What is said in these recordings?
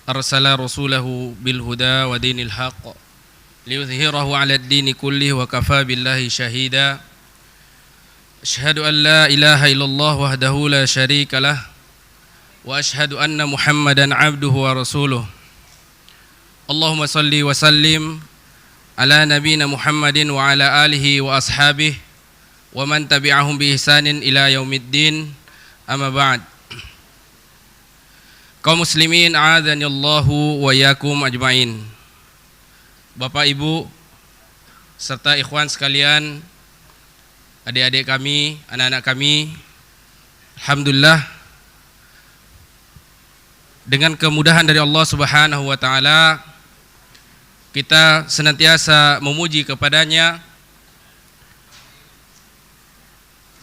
أرسل رسوله بالهدى ودين الحق ليظهره على الدين كله وكفى بالله شهيدا أشهد أن لا إله إلا الله وحده لا شريك له وأشهد أن محمدا عبده ورسوله اللهم صل وسلم على نبينا محمد وعلى آله وأصحابه ومن تبعهم بإحسان إلى يوم الدين أما بعد. Kaum muslimin a'adhanillahu wa iyyakum ajmain. Bapak Ibu serta ikhwan sekalian, adik-adik kami, anak-anak kami, alhamdulillah dengan kemudahan dari Allah Subhanahu wa taala kita senantiasa memuji kepadanya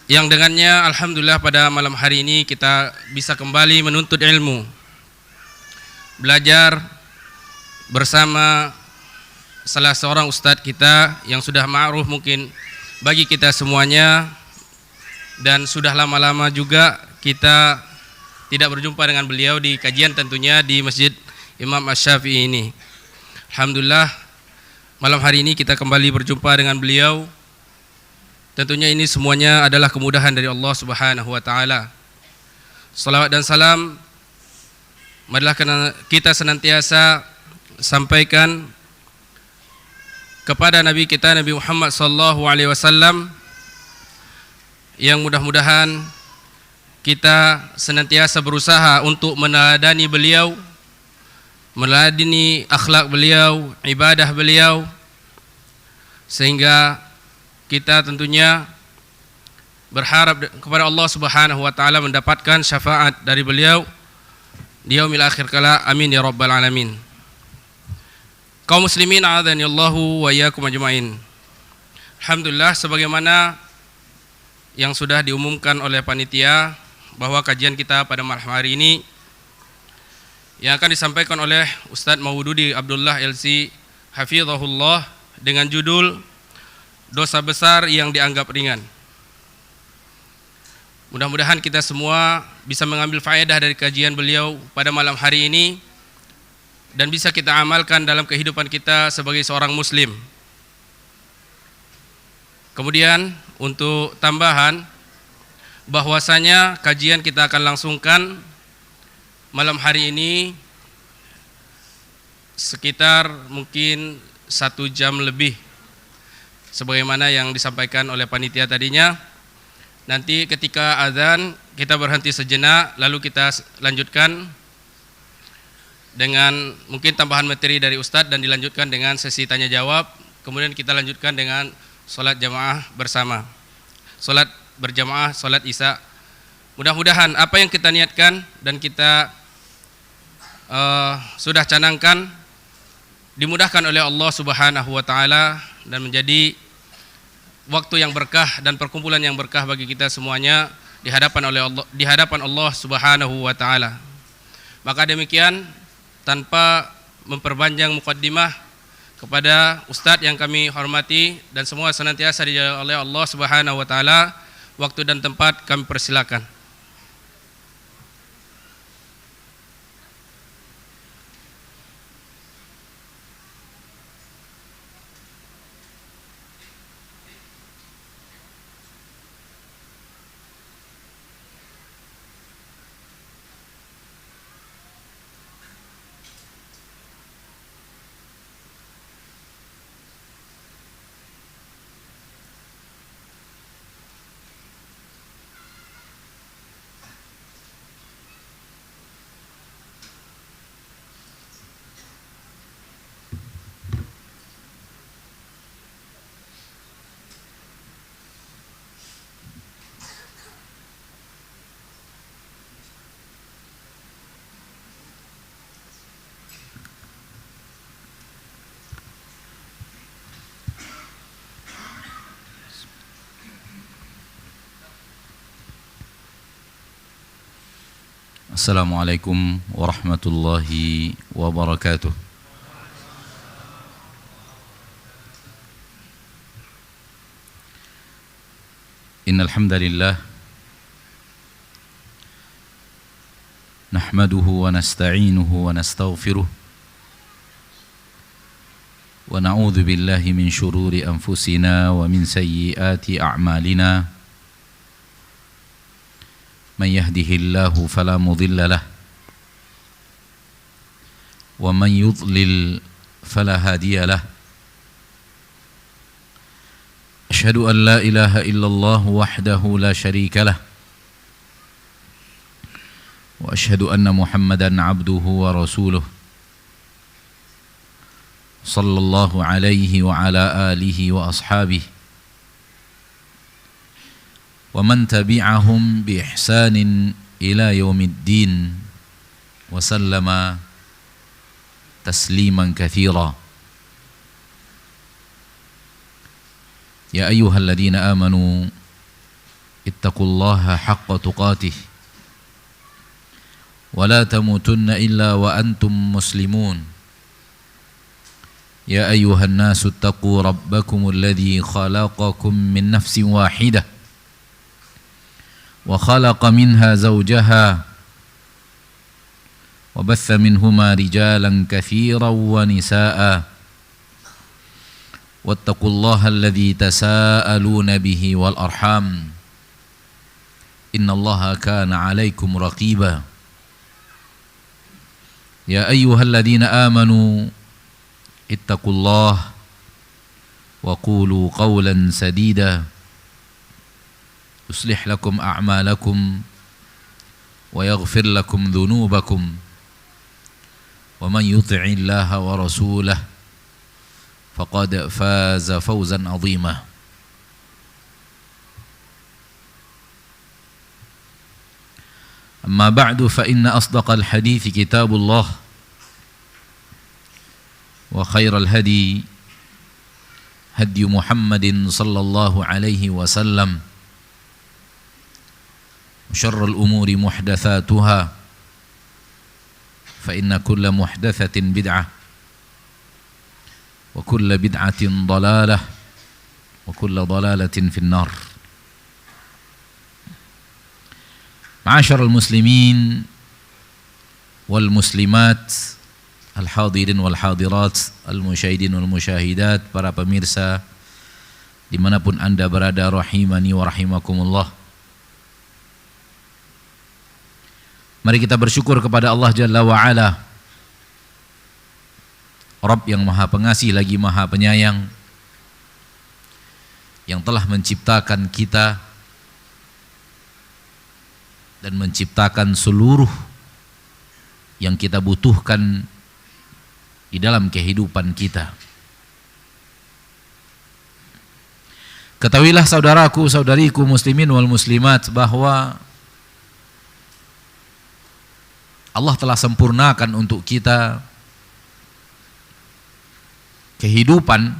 yang dengannya alhamdulillah pada malam hari ini kita bisa kembali menuntut ilmu, belajar bersama salah seorang ustadz kita yang sudah ma'ruf mungkin bagi kita semuanya, dan sudah lama-lama juga kita tidak berjumpa dengan beliau di kajian tentunya di Masjid Imam Asy-Syafi'i ini. Alhamdulillah malam hari ini kita kembali berjumpa dengan beliau. Tentunya ini semuanya adalah kemudahan dari Allah Subhanahu wa taala. Salawat dan salam marilah kita senantiasa sampaikan kepada Nabi kita Nabi Muhammad sallallahu alaihi wasallam, yang mudah-mudahan kita senantiasa berusaha untuk meneladani beliau, meneladani akhlak beliau, ibadah beliau, sehingga kita tentunya berharap kepada Allah Subhanahu wa taala mendapatkan syafaat dari beliau di yaumil akhir kala. Amin ya rabbal alamin. Kaum muslimin a'adhanillahu wa iyyakum ajmain. Alhamdulillah, sebagaimana yang sudah diumumkan oleh panitia bahwa kajian kita pada malam hari ini yang akan disampaikan oleh Ustadz Maududi Abdullah LC hafizahullah dengan judul dosa besar yang dianggap ringan. Mudah-mudahan kita semua bisa mengambil faedah dari kajian beliau pada malam hari ini dan bisa kita amalkan dalam kehidupan kita sebagai seorang muslim. Kemudian untuk tambahan bahwasanya kajian kita akan langsungkan malam hari ini sekitar mungkin 1 jam lebih sebagaimana yang disampaikan oleh panitia tadinya. Nanti ketika azan kita berhenti sejenak, lalu kita lanjutkan dengan mungkin tambahan materi dari Ustadz dan dilanjutkan dengan sesi tanya jawab. Kemudian kita lanjutkan dengan sholat jamaah bersama, sholat berjamaah, sholat isya. Mudah-mudahan apa yang kita niatkan dan kita sudah canangkan dimudahkan oleh Allah Subhanahu wa taala dan menjadi waktu yang berkah dan perkumpulan yang berkah bagi kita semuanya di hadapan Allah Subhanahu wa taala. Maka demikian, tanpa memperpanjang mukaddimah, kepada ustadz yang kami hormati dan semua senantiasa dijaga oleh Allah Subhanahu wa taala, waktu dan tempat kami persilakan. Assalamualaikum warahmatullahi wabarakatuh. Innal hamdalillah نحمده ونستعينه ونستغفره ونعوذ بالله من شرور أنفسنا ومن سيئات أعمالنا من يهده الله فلا مضل له ومن يضلل فلا هادي له أشهد أن لا إله إلا الله وحده لا شريك له وأشهد أن محمدًا عبده ورسوله صلى الله عليه وعلى آله وأصحابه ومن تبعهم بإحسان إلى يوم الدين وسلم تسليما كثيرا يا أيها الذين آمنوا اتقوا الله حق تقاته ولا تموتن إلا وأنتم مسلمون يا أيها الناس اتقوا ربكم الذي خلقكم من نفس واحدة وخلق منها زوجها وبث منهما رجالا كثيرا ونساء واتقوا الله الذي تساءلون به والأرحام إن الله كان عليكم رقيبا يا أيها الذين آمنوا اتقوا الله وقولوا قولا سديدا يصلح لكم أعمالكم ويغفر لكم ذنوبكم ومن يطع الله ورسوله فقد فاز فوزا عظيما أما بعد فإن أصدق الحديث كتاب الله وخير الهدي هدي محمد صلى الله عليه وسلم وشر الأمور محدثاتها فإن كل محدثة بدعة وكل بدعة ضلالة وكل ضلالة في النار. Ma'asyiral muslimin wal muslimat, al-hadirin wal hadirat, al-musyahidin wal musyahidat, para pemirsa dimanapun anda berada, rahimani wa rahimakumullah. Mari kita bersyukur kepada Allah Jalla wa Ala, Rabb yang maha pengasih lagi maha penyayang, yang telah menciptakan kita dan menciptakan seluruh yang kita butuhkan di dalam kehidupan kita. Ketahuilah saudaraku, saudariku muslimin wal muslimat, bahwa Allah telah sempurnakan untuk kita kehidupan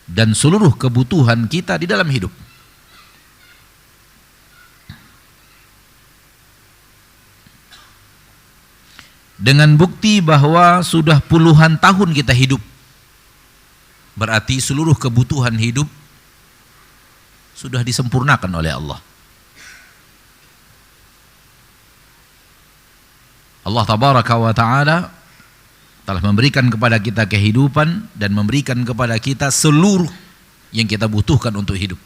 dan seluruh kebutuhan kita di dalam hidup. Dengan bukti bahwa sudah puluhan tahun kita hidup, berarti seluruh kebutuhan hidup sudah disempurnakan oleh Allah. Allah tabaraka wa ta'ala telah memberikan kepada kita kehidupan dan memberikan kepada kita seluruh yang kita butuhkan untuk hidup.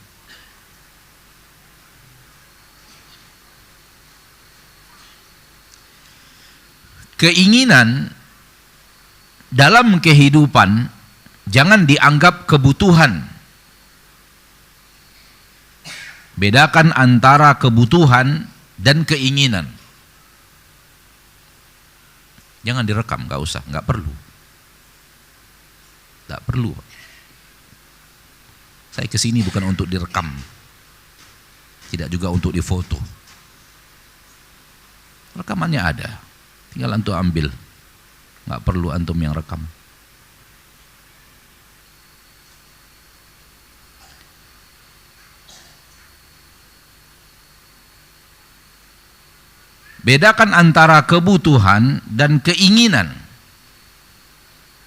Keinginan dalam kehidupan jangan dianggap kebutuhan. Bedakan antara kebutuhan dan keinginan. Jangan direkam, gak usah, gak perlu. Gak perlu. Saya kesini bukan untuk direkam, tidak juga untuk difoto. Rekamannya ada, tinggal antum ambil, gak perlu antum yang rekam. Bedakan antara kebutuhan dan keinginan.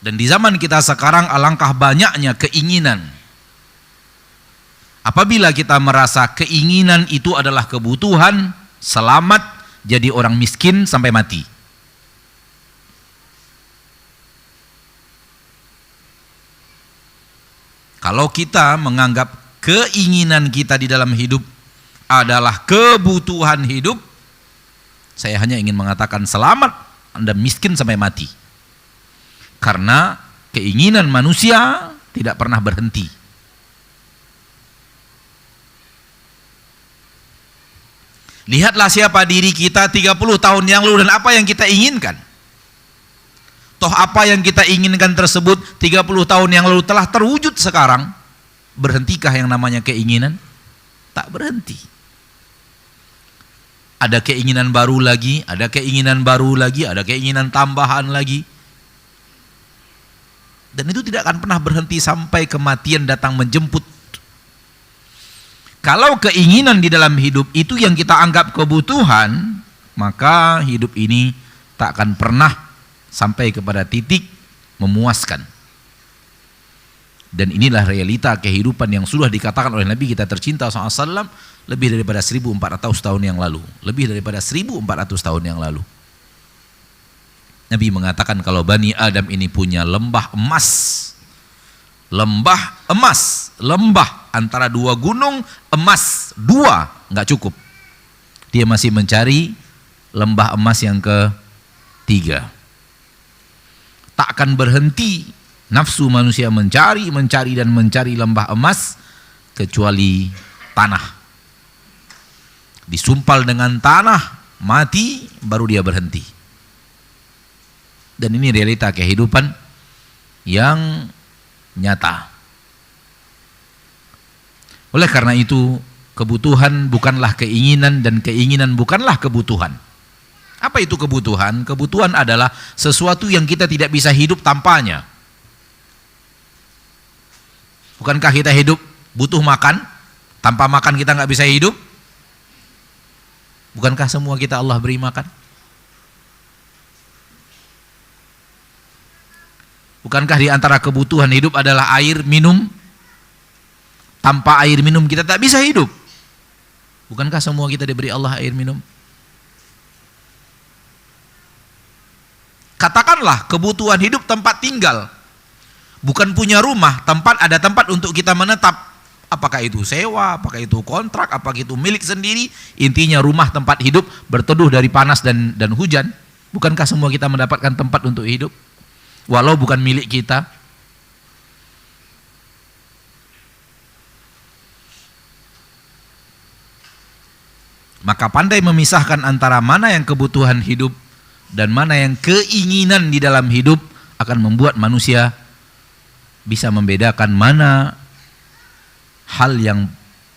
Dan di zaman kita sekarang alangkah banyaknya keinginan. Apabila kita merasa keinginan itu adalah kebutuhan, selamat, jadi orang miskin sampai mati. Kalau kita menganggap keinginan kita di dalam hidup adalah kebutuhan hidup, saya hanya ingin mengatakan selamat, Anda miskin sampai mati. Karena keinginan manusia tidak pernah berhenti. Lihatlah siapa diri kita 30 tahun yang lalu dan apa yang kita inginkan. Toh apa yang kita inginkan tersebut 30 tahun yang lalu telah terwujud sekarang. Berhentikah yang namanya keinginan? Tak berhenti. Ada keinginan baru lagi, ada keinginan baru lagi, ada keinginan tambahan lagi. Dan itu tidak akan pernah berhenti sampai kematian datang menjemput. Kalau keinginan di dalam hidup itu yang kita anggap kebutuhan, maka hidup ini tak akan pernah sampai kepada titik memuaskan. Dan inilah realita kehidupan yang sudah dikatakan oleh Nabi kita tercinta SAW lebih daripada 1400 tahun yang lalu. Lebih daripada 1400 tahun yang lalu. Nabi mengatakan kalau Bani Adam ini punya lembah emas. Lembah emas. Lembah antara dua gunung emas. Dua nggak cukup. Dia masih mencari lembah emas yang ketiga. Tak akan berhenti nafsu manusia mencari dan mencari lembah emas kecuali tanah. Disumpal dengan tanah, mati, baru dia berhenti. Dan ini realita kehidupan yang nyata. Oleh karena itu, kebutuhan bukanlah keinginan dan keinginan bukanlah kebutuhan. Apa itu kebutuhan? Kebutuhan adalah sesuatu yang kita tidak bisa hidup tanpanya. Bukankah kita hidup butuh makan? Tanpa makan kita nggak bisa hidup? Bukankah semua kita Allah beri makan? Bukankah di antara kebutuhan hidup adalah air minum? Tanpa air minum kita tak bisa hidup. Bukankah semua kita diberi Allah air minum? Katakanlah kebutuhan hidup tempat tinggal. Bukan punya rumah, ada tempat untuk kita menetap. Apakah itu sewa, apakah itu kontrak, apakah itu milik sendiri. Intinya rumah tempat hidup berteduh dari panas dan hujan. Bukankah semua kita mendapatkan tempat untuk hidup? Walau bukan milik kita. Maka pandai memisahkan antara mana yang kebutuhan hidup dan mana yang keinginan di dalam hidup akan membuat manusia bisa membedakan mana hal yang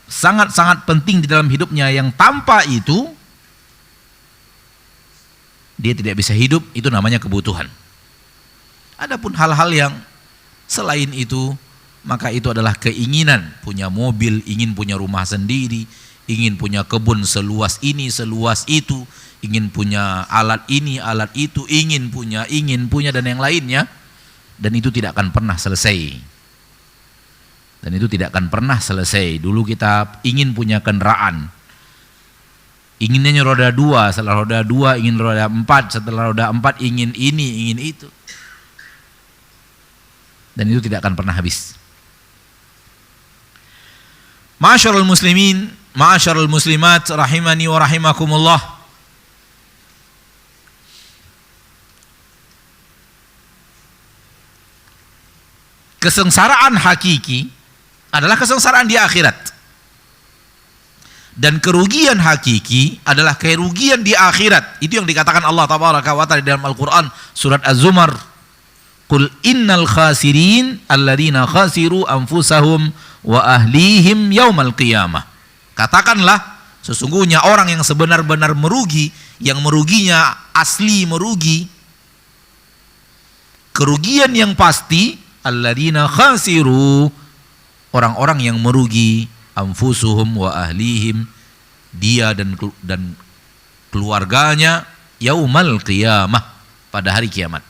sangat-sangat penting di dalam hidupnya yang tanpa itu dia tidak bisa hidup, itu namanya kebutuhan. Adapun hal-hal yang selain itu, maka itu adalah keinginan, punya mobil, ingin punya rumah sendiri, ingin punya kebun seluas ini, seluas itu, ingin punya alat ini, alat itu, ingin punya dan yang lainnya. Dan itu tidak akan pernah selesai. Dan itu tidak akan pernah selesai. Dulu kita ingin punya kendaraan, inginnya roda 2, setelah roda 2 ingin roda 4, setelah roda 4 ingin ini, ingin itu. Dan itu tidak akan pernah habis. Ma'asyiral muslimin, ma'asyiral muslimat, rahimani wa rahimakumullah. Kesengsaraan hakiki adalah kesengsaraan di akhirat. Dan kerugian hakiki adalah kerugian di akhirat. Itu yang dikatakan Allah Tabaraka wa Ta'ala dalam Al-Quran surat Az-Zumar. Qul innal khasirin alladzina khasiru anfusahum wa ahlihim yaumal qiyamah. Katakanlah, sesungguhnya orang yang sebenar-benar merugi, yang meruginya asli merugi, kerugian yang pasti, alladzina khasiru, orang-orang yang merugi, anfusuhum wa ahlihim, dia dan keluarganya, yaumal qiyamah, pada hari kiamat.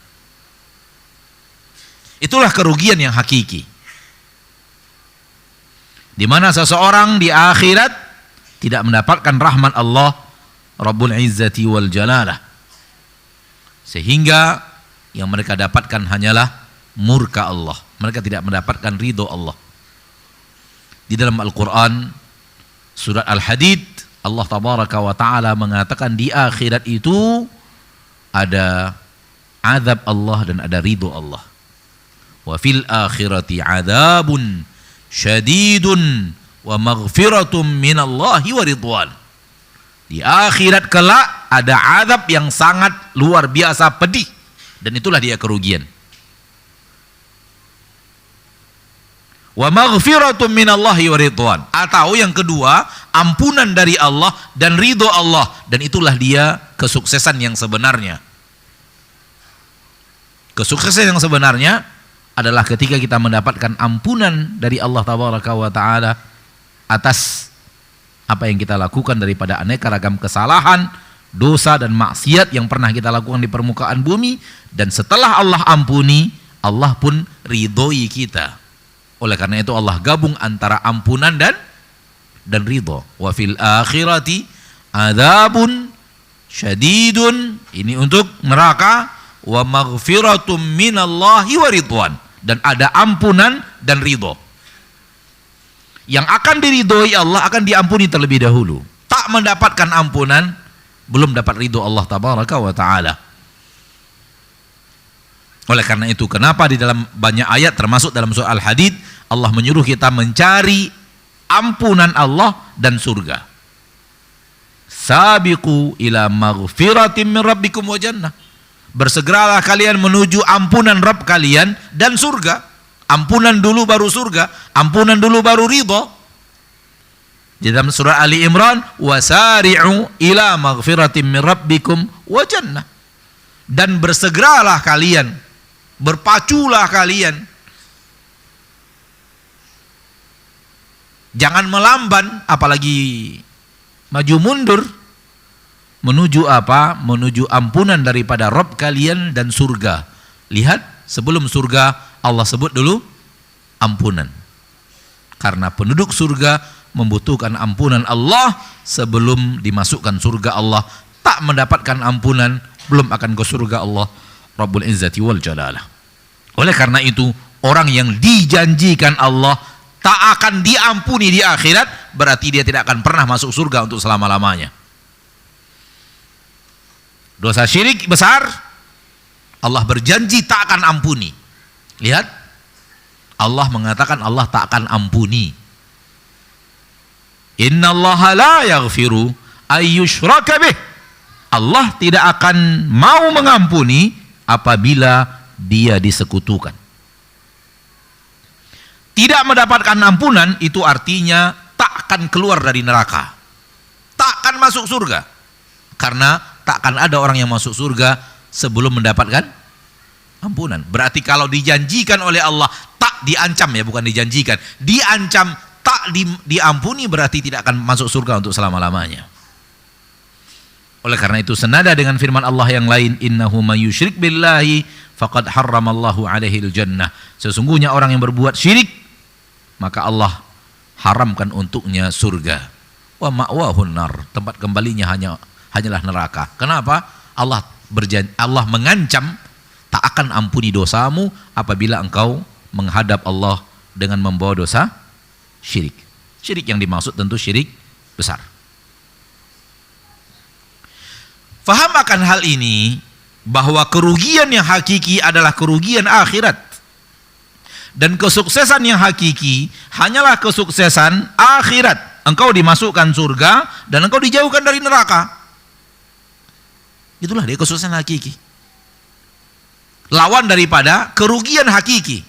Itulah kerugian yang hakiki. Di mana seseorang di akhirat tidak mendapatkan rahmat Allah, Rabbul Izzati wal Jalalah. Sehingga yang mereka dapatkan hanyalah murka Allah. Mereka tidak mendapatkan ridho Allah. Di dalam Al-Quran surat Al-Hadid, Allah tabaraka wa ta'ala mengatakan di akhirat itu ada azab Allah dan ada ridho Allah. Wa fil akhirati adzabun syadidun wa maghfiratum minallahi wa ridwan. Di akhirat kelak ada azab yang sangat luar biasa pedih, dan itulah dia kerugian. Wa maghfiratum minallahi wa ridwan. Atau yang kedua, ampunan dari Allah dan ridho Allah, dan itulah dia kesuksesan yang sebenarnya. Kesuksesan yang sebenarnya adalah ketika kita mendapatkan ampunan dari Allah tabaraka wa ta'ala atas apa yang kita lakukan daripada aneka ragam kesalahan, dosa dan maksiat yang pernah kita lakukan di permukaan bumi, dan setelah Allah ampuni, Allah pun ridhoi kita. Oleh karena itu Allah gabung antara ampunan dan ridho. Wa fil akhirati adzabun syadidun, ini untuk neraka, wa maghfiratum minallahi wa ridwan, dan ada ampunan dan ridho. Yang akan diridhoi Allah akan diampuni terlebih dahulu. Tak mendapatkan ampunan, belum dapat ridho Allah tabaraka wa ta'ala. Oleh karena itu, kenapa di dalam banyak ayat termasuk dalam surah Al-Hadid Allah menyuruh kita mencari ampunan Allah dan surga. Sabiqu ila maghfiratin min rabbikum wa jannah. Bersegeralah kalian menuju ampunan Rabb kalian dan surga. Ampunan dulu baru surga, ampunan dulu baru ridho. Di dalam surah Ali Imran, wasari'u ila maghfiratin min rabbikum wa jannah. Dan bersegeralah kalian, berpaculah kalian. Jangan melamban, apalagi maju mundur. Menuju apa? Menuju ampunan daripada Rabb kalian dan surga. Lihat, sebelum surga Allah sebut dulu ampunan. Karena penduduk surga membutuhkan ampunan Allah sebelum dimasukkan surga Allah. Tak mendapatkan ampunan, belum akan ke surga Allah Rabbul Izzati wal Jalalah. Oleh karena itu, orang yang dijanjikan Allah tak akan diampuni di akhirat, berarti dia tidak akan pernah masuk surga untuk selama-lamanya. Dosa syirik besar, Allah berjanji tak akan ampuni. Lihat, Allah mengatakan Allah tak akan ampuni. Innallaha la yaghfiru ayyushraka bih. Allah tidak akan mau mengampuni apabila dia disekutukan. Tidak mendapatkan ampunan itu artinya tak akan keluar dari neraka, tak akan masuk surga. Karena tak akan ada orang yang masuk surga sebelum mendapatkan ampunan. Berarti kalau dijanjikan oleh Allah, tak diancam, ya bukan dijanjikan, diancam tak diampuni, berarti tidak akan masuk surga untuk selama-lamanya. Oleh karena itu senada dengan firman Allah yang lain, innahu may yusyrik billahi faqad harramallahu alaihi jannah. Sesungguhnya orang yang berbuat syirik, maka Allah haramkan untuknya surga. Wa ma'wahun nar, tempat kembalinya hanyalah neraka. Kenapa? Allah mengancam tak akan ampuni dosamu apabila engkau menghadap Allah dengan membawa dosa syirik. Syirik yang dimaksud tentu syirik besar. Faham akan hal ini, bahwa kerugian yang hakiki adalah kerugian akhirat, dan kesuksesan yang hakiki hanyalah kesuksesan akhirat. Engkau dimasukkan surga dan engkau dijauhkan dari neraka. Itulah dia kesuksesan hakiki. Lawan daripada kerugian hakiki.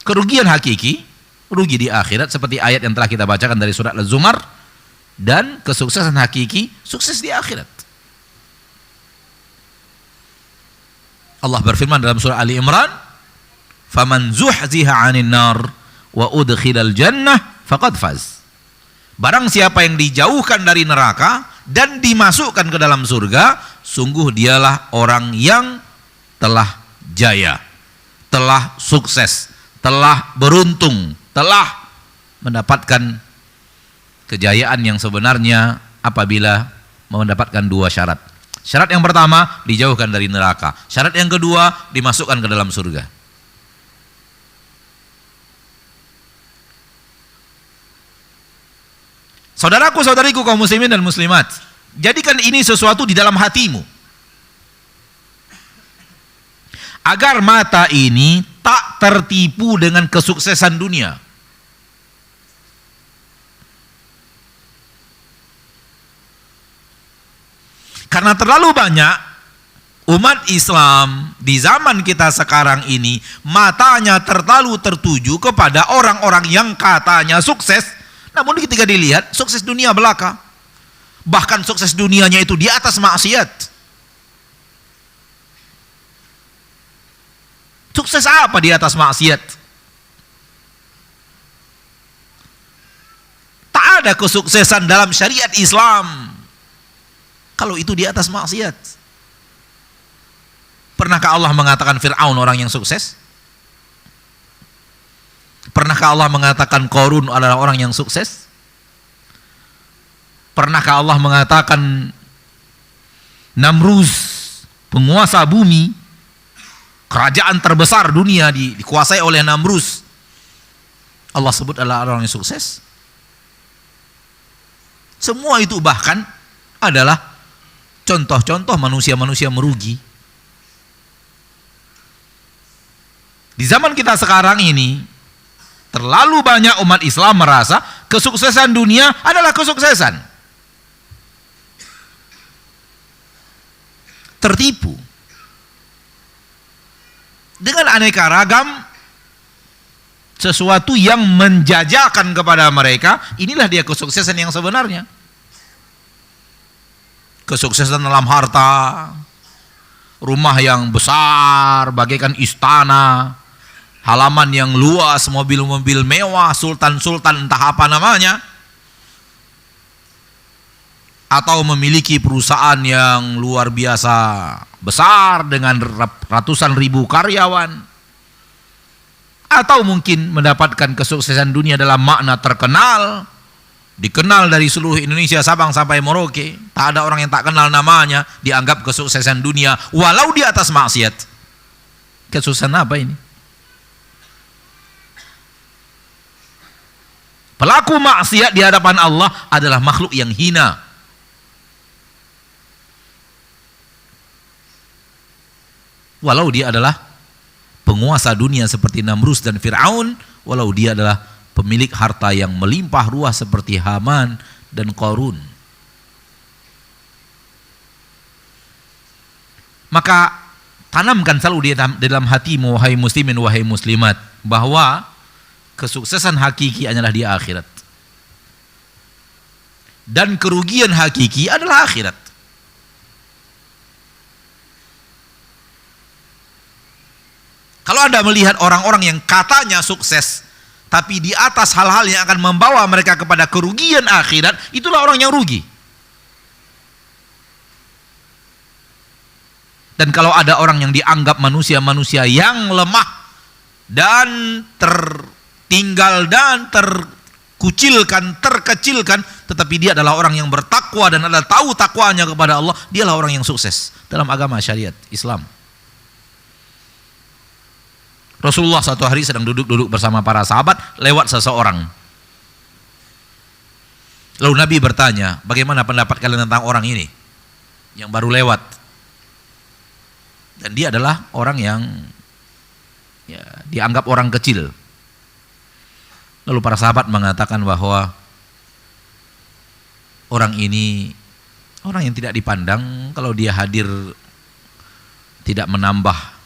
Kerugian hakiki, rugi di akhirat seperti ayat yang telah kita bacakan dari surat Az-Zumar, dan kesuksesan hakiki, sukses di akhirat. Allah berfirman dalam surah Ali Imran, "Faman zuhziha 'anil nar wa udkhilal jannah faqad faz." Barang siapa yang dijauhkan dari neraka dan dimasukkan ke dalam surga, sungguh dialah orang yang telah jaya, telah sukses, telah beruntung, telah mendapatkan kejayaan yang sebenarnya apabila mendapatkan dua syarat. Syarat yang pertama, dijauhkan dari neraka. Syarat yang kedua, dimasukkan ke dalam surga. Saudaraku, saudariku kaum muslimin dan muslimat, jadikan ini sesuatu di dalam hatimu. Agar mata ini tak tertipu dengan kesuksesan dunia. Karena terlalu banyak umat Islam di zaman kita sekarang ini matanya terlalu tertuju kepada orang-orang yang katanya sukses, namun ketika dilihat sukses dunia belaka. Bahkan sukses dunianya itu di atas maksiat. Sukses apa di atas maksiat? Tak ada kesuksesan dalam syariat Islam kalau itu di atas maksiat. Pernahkah Allah mengatakan Fir'aun orang yang sukses? Pernahkah Allah mengatakan Qarun adalah orang yang sukses? Pernahkah Allah mengatakan Namruz, penguasa bumi, kerajaan terbesar dunia dikuasai oleh Namruz, Allah sebut adalah orang yang sukses? Semua itu bahkan adalah contoh-contoh manusia-manusia merugi. Di zaman kita sekarang ini, terlalu banyak umat Islam merasa kesuksesan dunia adalah kesuksesan. Tertipu dengan aneka ragam sesuatu yang menjajakan kepada mereka. Inilah dia kesuksesan yang sebenarnya. Kesuksesan dalam harta, rumah yang besar bagaikan istana, halaman yang luas, mobil-mobil mewah, sultan-sultan entah apa namanya, atau memiliki perusahaan yang luar biasa besar dengan ratusan ribu karyawan, atau mungkin mendapatkan kesuksesan dunia dalam makna terkenal, dikenal dari seluruh Indonesia Sabang sampai Merauke, tak ada orang yang tak kenal namanya, dianggap kesuksesan dunia walau di atas maksiat. Kesuksesan apa ini? Pelaku maksiat di hadapan Allah adalah makhluk yang hina. Walau dia adalah penguasa dunia seperti Namruz dan Fir'aun, walau dia adalah pemilik harta yang melimpah ruah seperti Haman dan Qarun. Maka tanamkan selalu di dalam hatimu, wahai muslimin, wahai muslimat, bahwa kesuksesan hakiki adalah di akhirat. Dan kerugian hakiki adalah akhirat. Kalau Anda melihat orang-orang yang katanya sukses, tapi di atas hal-hal yang akan membawa mereka kepada kerugian akhirat, itulah orang yang rugi. Dan kalau ada orang yang dianggap manusia-manusia yang lemah dan tertinggal dan terkucilkan, terkecilkan, tetapi dia adalah orang yang bertakwa dan adalah tahu takwanya kepada Allah, dialah orang yang sukses dalam agama syariat Islam. Rasulullah suatu hari sedang duduk-duduk bersama para sahabat, lewat seseorang. Lalu Nabi bertanya, bagaimana pendapat kalian tentang orang ini yang baru lewat? Dan dia adalah orang yang dianggap orang kecil. Lalu para sahabat mengatakan bahwa orang ini orang yang tidak dipandang, kalau dia hadir tidak menambah.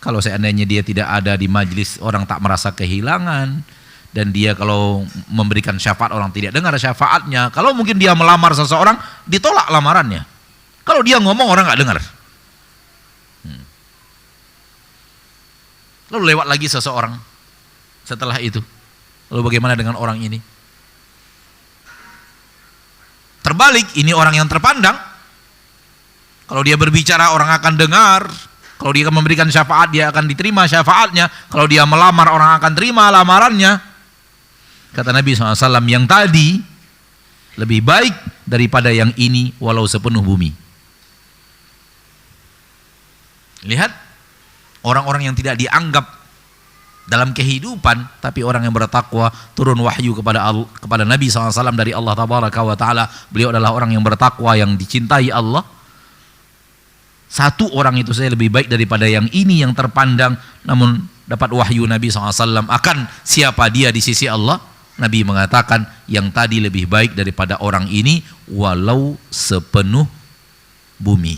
Kalau seandainya dia tidak ada di majlis, orang tak merasa kehilangan. Dan dia kalau memberikan syafaat, orang tidak dengar syafaatnya. Kalau mungkin dia melamar seseorang, ditolak lamarannya. Kalau dia ngomong, orang nggak dengar. Lalu lewat lagi seseorang setelah itu. Lalu bagaimana dengan orang ini? Terbalik, ini orang yang terpandang. Kalau dia berbicara, orang akan dengar. Kalau dia akan memberikan syafaat, dia akan diterima syafaatnya. Kalau dia melamar, orang akan terima lamarannya. Kata Nabi SAW, yang tadi lebih baik daripada yang ini walau sepenuh bumi. Lihat orang-orang yang tidak dianggap dalam kehidupan, tapi orang yang bertakwa, turun wahyu kepada Nabi SAW dari Allah Tabaraka wa Ta'ala. Beliau adalah orang yang bertakwa, yang dicintai Allah. Satu orang itu saya lebih baik daripada yang ini yang terpandang, namun dapat wahyu Nabi SAW akan siapa dia di sisi Allah. Nabi mengatakan yang tadi lebih baik daripada orang ini walau sepenuh bumi.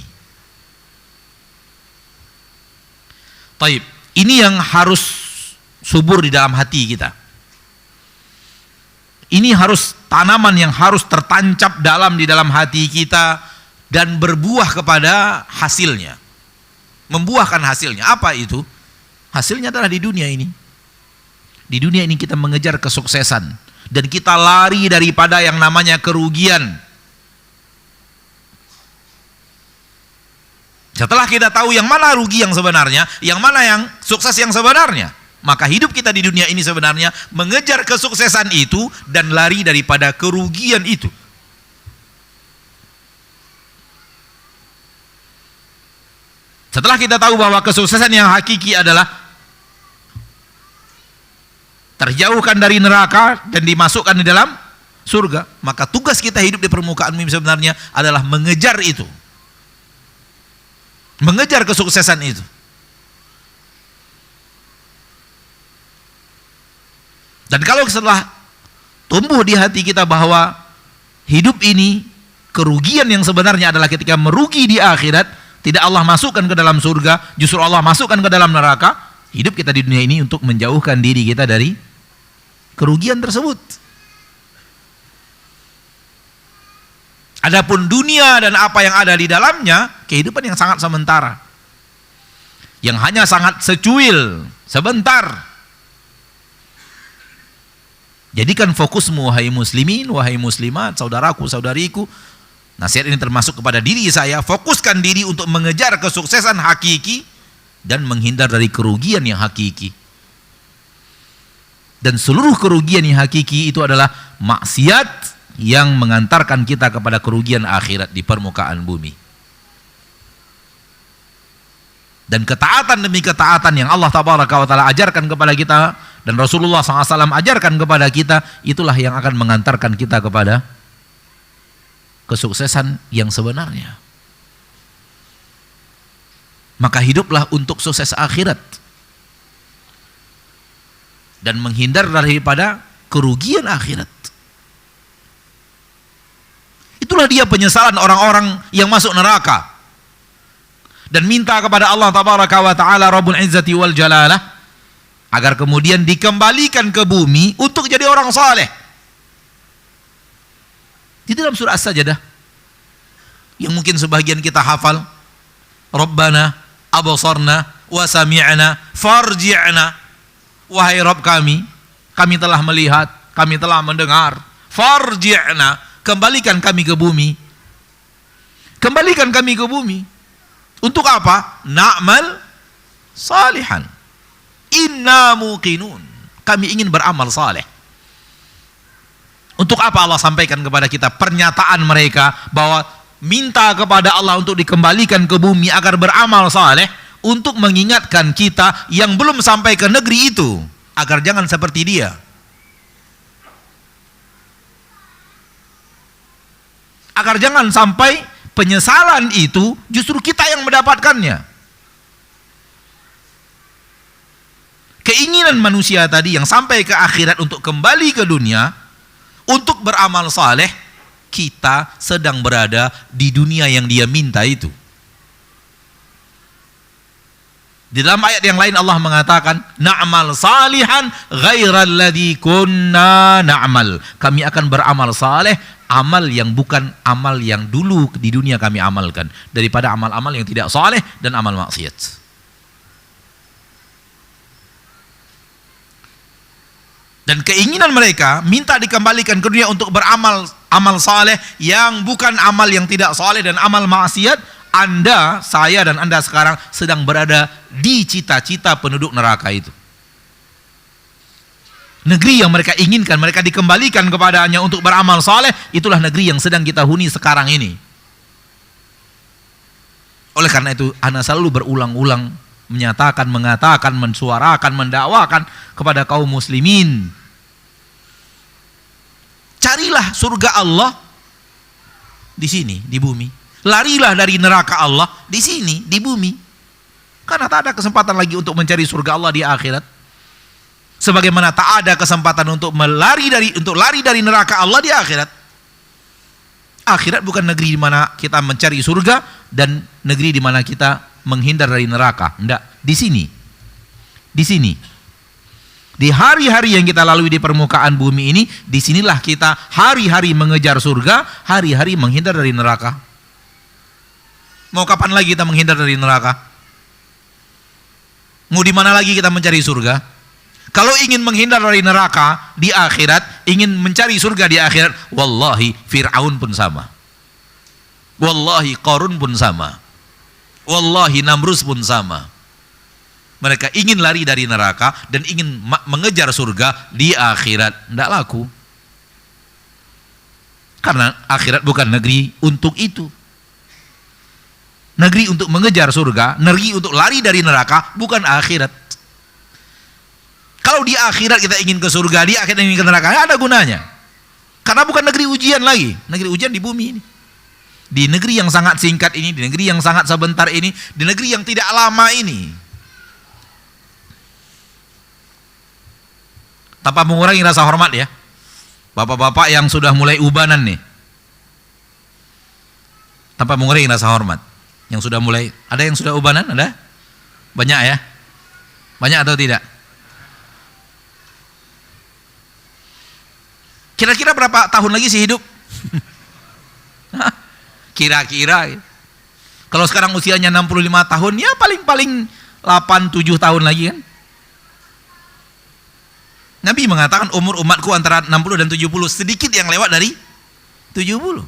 Taib, ini yang harus subur di dalam hati kita. Ini harus tanaman yang harus tertancap di dalam hati kita dan berbuah kepada hasilnya. Membuahkan hasilnya. Apa itu? Hasilnya adalah di dunia ini. Di dunia ini kita mengejar kesuksesan dan kita lari daripada yang namanya kerugian. Setelah kita tahu yang mana rugi yang sebenarnya, yang mana yang sukses yang sebenarnya, maka hidup kita di dunia ini sebenarnya mengejar kesuksesan itu dan lari daripada kerugian itu. Setelah kita tahu bahwa kesuksesan yang hakiki adalah terjauhkan dari neraka dan dimasukkan di dalam surga, maka tugas kita hidup di permukaan bumi sebenarnya adalah mengejar itu. Mengejar kesuksesan itu. Dan kalau setelah tumbuh di hati kita bahwa hidup ini kerugian yang sebenarnya adalah ketika merugi di akhirat, tidak Allah masukkan ke dalam surga, justru Allah masukkan ke dalam neraka, hidup kita di dunia ini untuk menjauhkan diri kita dari kerugian tersebut. Adapun dunia dan apa yang ada di dalamnya, kehidupan yang sangat sementara, yang hanya sangat secuil, sebentar. Jadikan fokusmu, wahai muslimin, wahai muslimat, saudaraku, saudariku. Nasihat ini termasuk kepada diri saya. Fokuskan diri untuk mengejar kesuksesan hakiki dan menghindar dari kerugian yang hakiki. Dan seluruh kerugian yang hakiki itu adalah maksiat yang mengantarkan kita kepada kerugian akhirat di permukaan bumi. Dan ketaatan demi ketaatan yang Allah Tabaraka wa Ta'ala ajarkan kepada kita dan Rasulullah SAW ajarkan kepada kita, itulah yang akan mengantarkan kita kepada kesuksesan yang sebenarnya. Maka hiduplah untuk sukses akhirat dan menghindar daripada kerugian akhirat. Itulah dia penyesalan orang-orang yang masuk neraka dan minta kepada Allah Tabaraka wa Ta'ala Rabbul Izzati wal Jalalah agar kemudian dikembalikan ke bumi untuk jadi orang saleh. Di dalam surah As-Sajdah yang mungkin sebagian kita hafal, Rabbana absarna wa sami'na farji'na, wahai Rabb kami telah melihat, kami telah mendengar, farji'na, kembalikan kami ke bumi. Kembalikan kami ke bumi. Untuk apa? Na'mal salihan. Inna muqinun. Kami ingin beramal saleh. Untuk apa Allah sampaikan kepada kita pernyataan mereka bahwa minta kepada Allah untuk dikembalikan ke bumi agar beramal saleh, untuk mengingatkan kita yang belum sampai ke negeri itu agar jangan seperti dia. Agar jangan sampai penyesalan itu justru kita yang mendapatkannya. Keinginan manusia tadi yang sampai ke akhirat untuk kembali ke dunia, untuk beramal saleh, kita sedang berada di dunia yang dia minta itu. Di dalam ayat yang lain Allah mengatakan, na'mal salihan ghairal ladzi kunna na'mal. Kami akan beramal saleh, amal yang bukan amal yang dulu di dunia kami amalkan, daripada amal-amal yang tidak saleh dan amal maksiat. Dan keinginan mereka minta dikembalikan ke dunia untuk beramal amal saleh yang bukan amal yang tidak saleh dan amal maksiat. Anda, saya dan Anda sekarang sedang berada di cita-cita penduduk neraka itu. negeri yang mereka inginkan, mereka dikembalikan kepadanya untuk beramal saleh, itulah negeri yang sedang kita huni sekarang ini. Oleh karena itu, ana selalu berulang-ulang menyatakan, mengatakan, mensuarakan, mendakwakan kepada kaum muslimin. Carilah surga Allah di sini, di bumi. Larilah dari neraka Allah di sini, di bumi. Karena tak ada kesempatan lagi untuk mencari surga Allah di akhirat. Sebagaimana tak ada kesempatan untuk lari dari neraka Allah di akhirat. Akhirat bukan negeri di mana kita mencari surga dan negeri di mana kita menghindar dari neraka. Tidak, di sini. Di sini. Di hari-hari yang kita lalui di permukaan bumi ini, disinilah kita hari-hari mengejar surga, hari-hari menghindar dari neraka. Mau kapan lagi kita menghindar dari neraka? Mau di mana lagi kita mencari surga? Kalau ingin menghindar dari neraka di akhirat, ingin mencari surga di akhirat, wallahi Fir'aun pun sama. Wallahi Qarun pun sama. Wallahi Namrus pun sama. Mereka ingin lari dari neraka dan ingin mengejar surga di akhirat. Tidak laku. Karena akhirat bukan negeri untuk itu. Negeri untuk mengejar surga, negeri untuk lari dari neraka, bukan akhirat. Kalau di akhirat kita ingin ke surga, di akhirat ingin ke neraka, tidak ada gunanya. Karena bukan negeri ujian lagi. Negeri ujian di bumi ini. Di negeri yang sangat singkat ini, di negeri yang sangat sebentar ini, di negeri yang tidak lama ini. Tanpa mengurangi rasa hormat ya. Bapak-bapak yang sudah mulai ubanan nih. Tanpa mengurangi rasa hormat. Yang sudah mulai, ada yang sudah ubanan? Ada? Banyak ya? Banyak atau tidak? Kira-kira berapa tahun lagi sih hidup? Kira-kira. Kalau sekarang usianya 65 tahun, ya paling-paling 8-7 tahun lagi kan? Nabi mengatakan umur umatku antara 60 dan 70, sedikit yang lewat dari 70.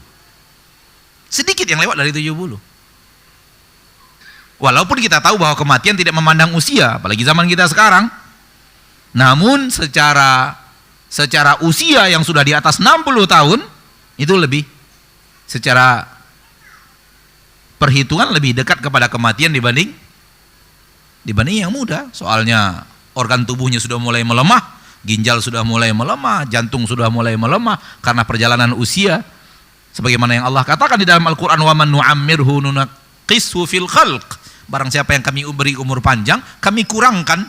Sedikit yang lewat dari 70. Walaupun kita tahu bahwa kematian tidak memandang usia, apalagi zaman kita sekarang. Namun secara usia yang sudah di atas 60 tahun, itu lebih secara perhitungan lebih dekat kepada kematian dibanding yang muda. Soalnya organ tubuhnya sudah mulai melemah, ginjal sudah mulai melemah, jantung sudah mulai melemah karena perjalanan usia. Sebagaimana yang Allah katakan di dalam Al-Quran, wa man nu'ammirhu nunaqishu fil khalq. Barang siapa yang kami beri umur panjang, kami kurangkan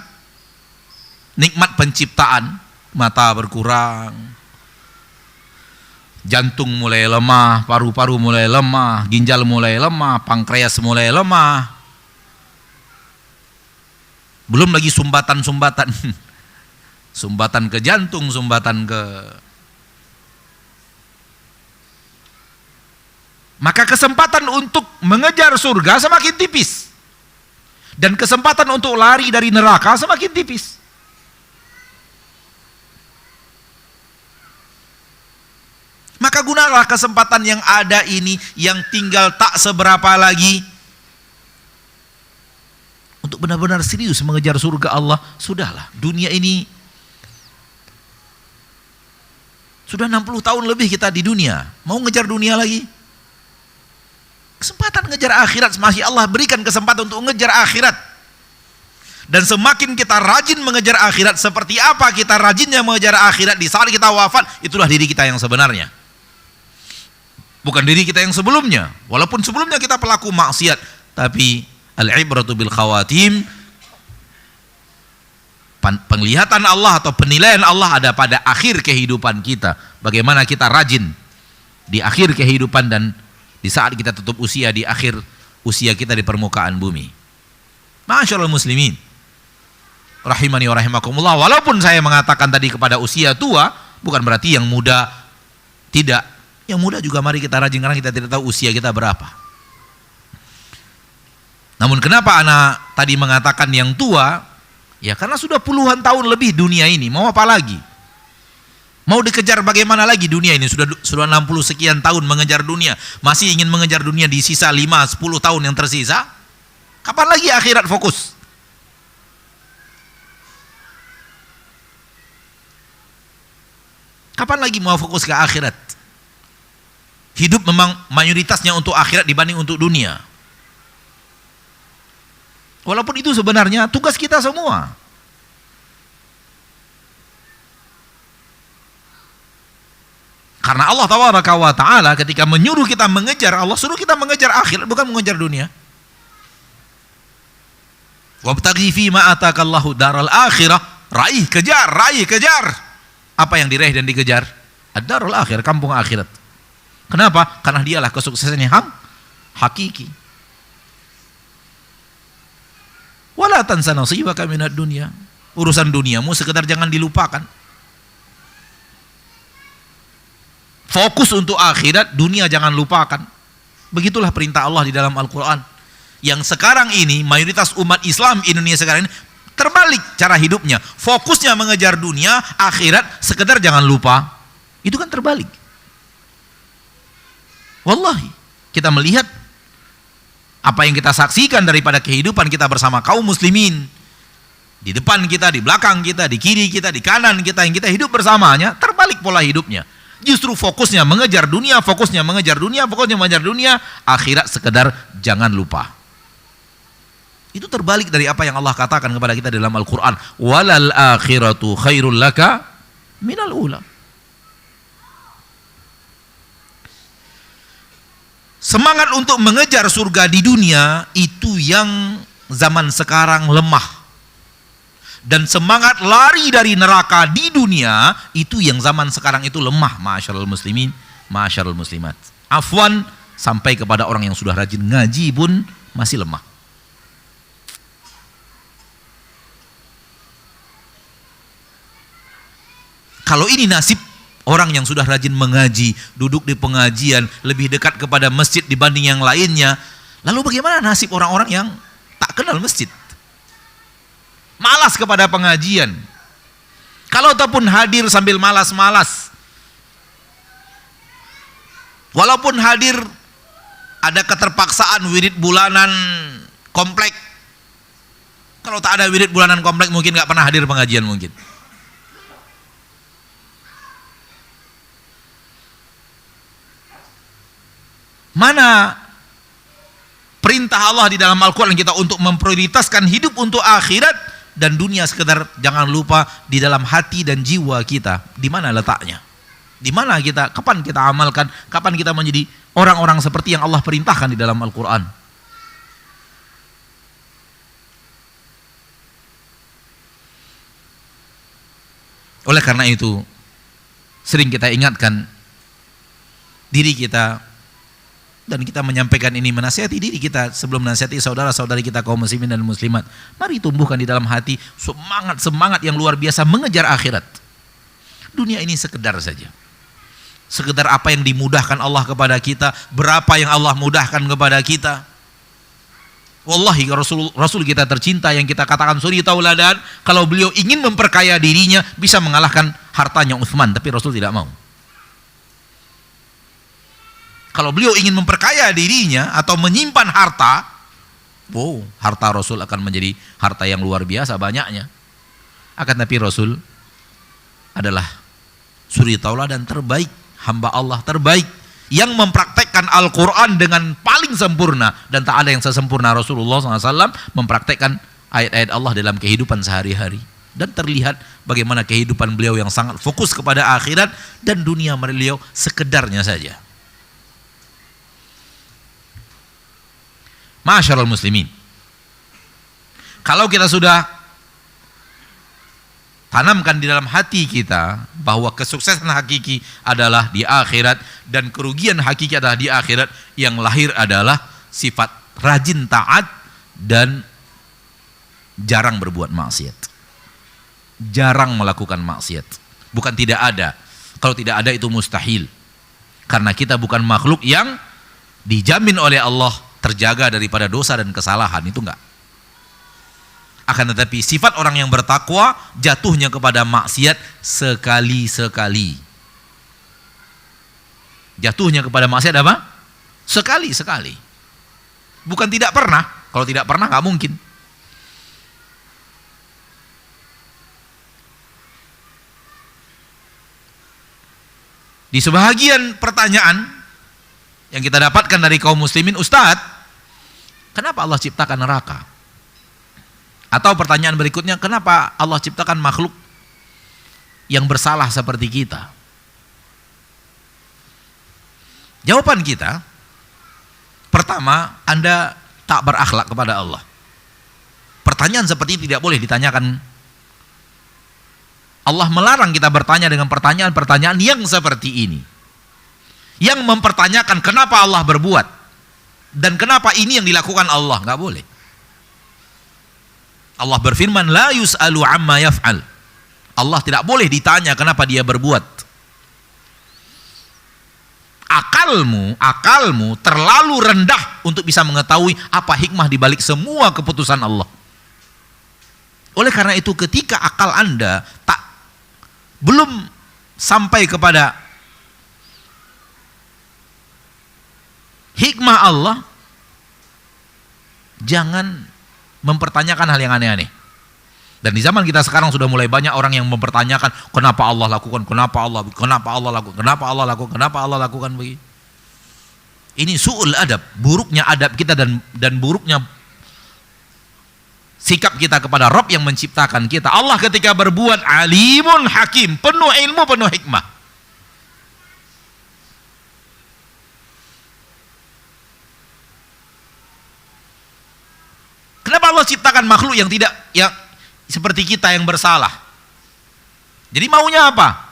nikmat penciptaan. Mata berkurang, jantung mulai lemah, paru-paru mulai lemah, ginjal mulai lemah, pankreas mulai lemah. Belum lagi sumbatan-sumbatan. Sumbatan ke jantung, sumbatan ke... Maka kesempatan untuk mengejar surga semakin tipis. Dan kesempatan untuk lari dari neraka semakin tipis. Maka gunalah kesempatan yang ada ini, yang tinggal tak seberapa lagi, untuk benar-benar serius mengejar surga Allah. Sudahlah, dunia ini sudah 60 tahun lebih kita di dunia. Mau ngejar dunia lagi? Kesempatan ngejar akhirat masih Allah berikan kesempatan untuk ngejar akhirat. Dan semakin kita rajin mengejar akhirat, seperti apa kita rajinnya mengejar akhirat di saat kita wafat, itulah diri kita yang sebenarnya. Bukan diri kita yang sebelumnya. Walaupun sebelumnya kita pelaku maksiat, tapi al-ibratu bil khawatim. Penglihatan Allah atau penilaian Allah ada pada akhir kehidupan kita. Bagaimana kita rajin di akhir kehidupan dan di saat kita tutup usia, di akhir usia kita di permukaan bumi. Masyaallah muslimin rahimani wa rahimakumullah. Walaupun saya mengatakan tadi kepada usia tua, bukan berarti yang muda tidak. Yang muda juga mari kita rajin, karena kita tidak tahu usia kita berapa. Namun kenapa ana tadi mengatakan yang tua? Ya karena sudah puluhan tahun lebih dunia ini, mau apa lagi? Mau dikejar bagaimana lagi dunia ini? Sudah 60 sekian tahun mengejar dunia, masih ingin mengejar dunia di sisa 5-10 tahun yang tersisa? Kapan lagi akhirat fokus? Kapan lagi mau fokus ke akhirat? Hidup memang mayoritasnya untuk akhirat dibanding untuk dunia. Walaupun itu sebenarnya tugas kita semua. Karena Allah tabaraka wa ta'ala ketika menyuruh kita mengejar, Allah suruh kita mengejar akhirat, bukan mengejar dunia. Wabtaghi fima atakallahu daral akhirah, raih, kejar. Apa yang diraih dan dikejar? Ad-darul akhir, kampung akhirat. Kenapa? Karena dialah kesuksesan yang hakiki. Wala tansa nasibaka minad dunya. Urusan duniamu sekedar jangan dilupakan. Fokus untuk akhirat, dunia jangan lupakan. Begitulah perintah Allah di dalam Al-Quran. Yang sekarang ini, mayoritas umat Islam Indonesia sekarang ini, terbalik cara hidupnya. Fokusnya mengejar dunia, akhirat, sekedar jangan lupa. Itu kan terbalik. Wallahi, kita melihat apa yang kita saksikan daripada kehidupan kita bersama kaum muslimin. Di depan kita, di belakang kita, di kiri kita, di kanan kita, yang kita hidup bersamanya, terbalik pola hidupnya. Justru fokusnya mengejar dunia, akhirat sekedar jangan lupa. Itu terbalik dari apa yang Allah katakan kepada kita dalam Al-Quran. Walal akhiratu khairul laka minal ula. Semangat untuk mengejar surga di dunia itu yang zaman sekarang lemah. Dan semangat lari dari neraka di dunia itu yang zaman sekarang itu lemah. Ma'asyarul muslimin, ma'asyarul muslimat. Afwan, sampai kepada orang yang sudah rajin ngaji pun masih lemah. Kalau ini nasib orang yang sudah rajin mengaji, duduk di pengajian, lebih dekat kepada masjid dibanding yang lainnya, lalu bagaimana nasib orang-orang yang tak kenal masjid? Malas kepada pengajian. Kalau ataupun hadir sambil malas-malas. Walaupun hadir ada keterpaksaan wirid bulanan komplek. Kalau tak ada wirid bulanan komplek mungkin gak pernah hadir pengajian mungkin. Mana perintah Allah di dalam Al-Quran kita untuk memprioritaskan hidup untuk akhirat dan dunia sekedar jangan lupa di dalam hati dan jiwa kita. Di mana letaknya? Di mana kita, kapan kita amalkan, kapan kita menjadi orang-orang seperti yang Allah perintahkan di dalam Al-Quran? Oleh karena itu, sering kita ingatkan diri kita, dan kita menyampaikan ini, menasihati diri kita sebelum menasihati saudara-saudari kita kaum muslimin dan muslimat. Mari tumbuhkan di dalam hati semangat yang luar biasa mengejar akhirat. Dunia ini sekedar saja. Sekedar apa yang dimudahkan Allah kepada kita, berapa yang Allah mudahkan kepada kita. Wallahi Rasul kita tercinta yang kita katakan suri tauladan, kalau beliau ingin memperkaya dirinya bisa mengalahkan hartanya Utsman, tapi Rasul tidak mau. Kalau beliau ingin memperkaya dirinya atau menyimpan harta, harta Rasul akan menjadi harta yang luar biasa banyaknya. Akan tapi Rasul adalah suri tauladan terbaik, hamba Allah terbaik, yang mempraktekkan Al-Quran dengan paling sempurna, dan tak ada yang sesempurna Rasulullah SAW mempraktekkan ayat-ayat Allah dalam kehidupan sehari-hari. Dan terlihat bagaimana kehidupan beliau yang sangat fokus kepada akhirat, dan dunia beliau sekedarnya saja. Masyarul muslimin, kalau kita sudah tanamkan di dalam hati kita bahwa kesuksesan hakiki adalah di akhirat dan kerugian hakiki adalah di akhirat, yang lahir adalah sifat rajin taat dan jarang berbuat maksiat, jarang melakukan maksiat. Bukan tidak ada, kalau tidak ada itu mustahil, karena kita bukan makhluk yang dijamin oleh Allah terjaga daripada dosa dan kesalahan, itu enggak. Akan tetapi sifat orang yang bertakwa jatuhnya kepada maksiat sekali-sekali. Jatuhnya kepada maksiat apa? Sekali-sekali. Bukan tidak pernah. Kalau tidak pernah nggak mungkin. Di sebahagian pertanyaan yang kita dapatkan dari kaum muslimin, Ustadz, kenapa Allah ciptakan neraka? Atau pertanyaan berikutnya, kenapa Allah ciptakan makhluk yang bersalah seperti kita? Jawaban kita, pertama, Anda tak berakhlak kepada Allah. Pertanyaan seperti ini tidak boleh ditanyakan. Allah melarang kita bertanya dengan pertanyaan-pertanyaan yang seperti ini, yang mempertanyakan kenapa Allah berbuat dan kenapa ini yang dilakukan Allah. Nggak boleh. Allah berfirman, la yus'alu amma yaf'al. Allah tidak boleh ditanya kenapa dia berbuat. Akalmu terlalu rendah untuk bisa mengetahui apa hikmah di balik semua keputusan Allah. Oleh karena itu, ketika akal Anda belum sampai kepada hikmah Allah, jangan mempertanyakan hal yang aneh-aneh. Dan di zaman kita sekarang sudah mulai banyak orang yang mempertanyakan kenapa Allah lakukan, kenapa Allah lakukan begitu. Ini su'ul adab, buruknya adab kita dan buruknya sikap kita kepada Rabb yang menciptakan kita. Allah ketika berbuat alimun hakim, penuh ilmu, penuh hikmah. Kenapa Allah ciptakan makhluk yang seperti kita yang bersalah? Jadi maunya apa?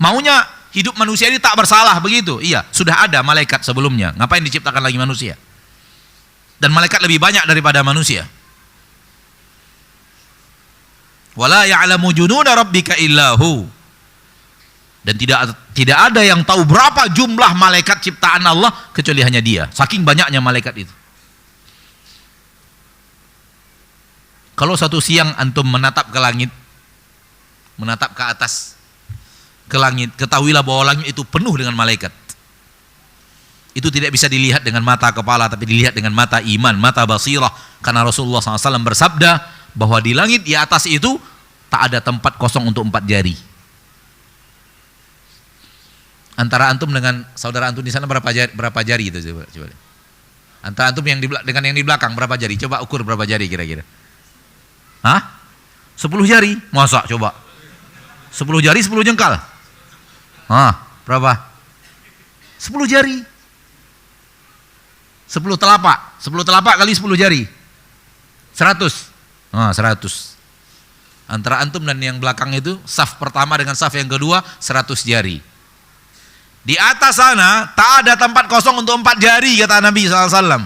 Maunya hidup manusia ini tak bersalah begitu? Iya, sudah ada malaikat sebelumnya. Ngapain diciptakan lagi manusia? Dan malaikat lebih banyak daripada manusia. Wala ya'lamu junuda rabbika illahu. Dan tidak ada yang tahu berapa jumlah malaikat ciptaan Allah kecuali hanya Dia. Saking banyaknya malaikat itu. Kalau satu siang antum menatap ke langit, menatap ke atas, ke langit, ketahuilah bahwa langit itu penuh dengan malaikat. Itu tidak bisa dilihat dengan mata kepala, tapi dilihat dengan mata iman, mata basirah. Karena Rasulullah SAW bersabda bahwa di langit di atas itu tak ada tempat kosong untuk 4 jari. Antara antum dengan saudara antum di sana berapa jari itu? Coba. Antara antum dengan yang di belakang berapa jari? Coba ukur berapa jari kira-kira. Hah? 10 jari? Masa coba? 10 jari 10 jengkal? Berapa? 10 jari. 10 telapak. 10 telapak kali 10 jari. 100. 100. Antara antum dan yang belakang itu, saf pertama dengan saf yang kedua, 100 jari. Di atas sana, tak ada tempat kosong untuk 4 jari, kata Nabi SAW.